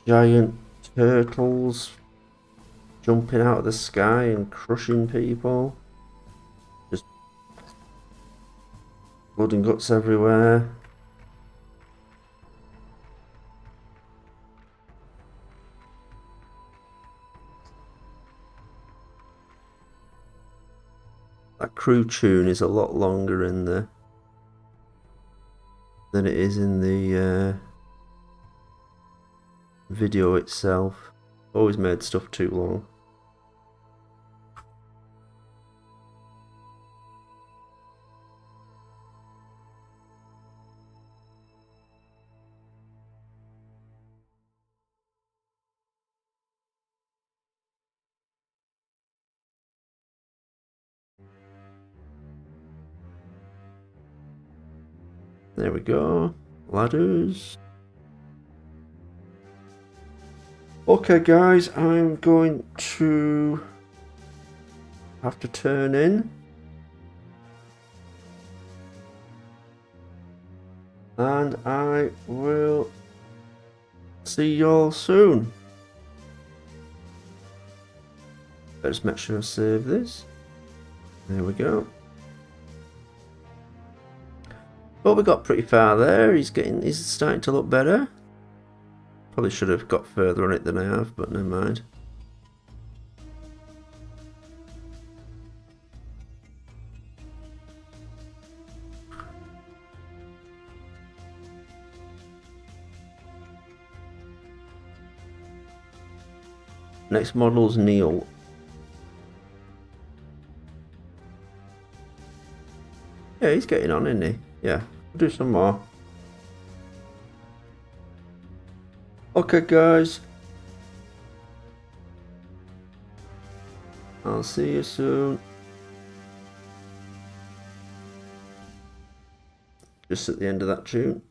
Giant turtles jumping out of the sky and crushing people. Just blood and guts everywhere. That crew tune is a lot longer in the than it is in the video itself. Always made stuff too long. There we go. Ladders. Okay guys, I'm going to have to turn in. And I will see y'all soon. Let's make sure I save this. There we go. Well, we got pretty far there. He's starting to look better. Probably should have got further on it than I have, but never mind. Next model's Neil. Yeah, he's getting on, isn't he? Yeah, we'll do some more. Okay, guys. I'll see you soon. Just at the end of that tune.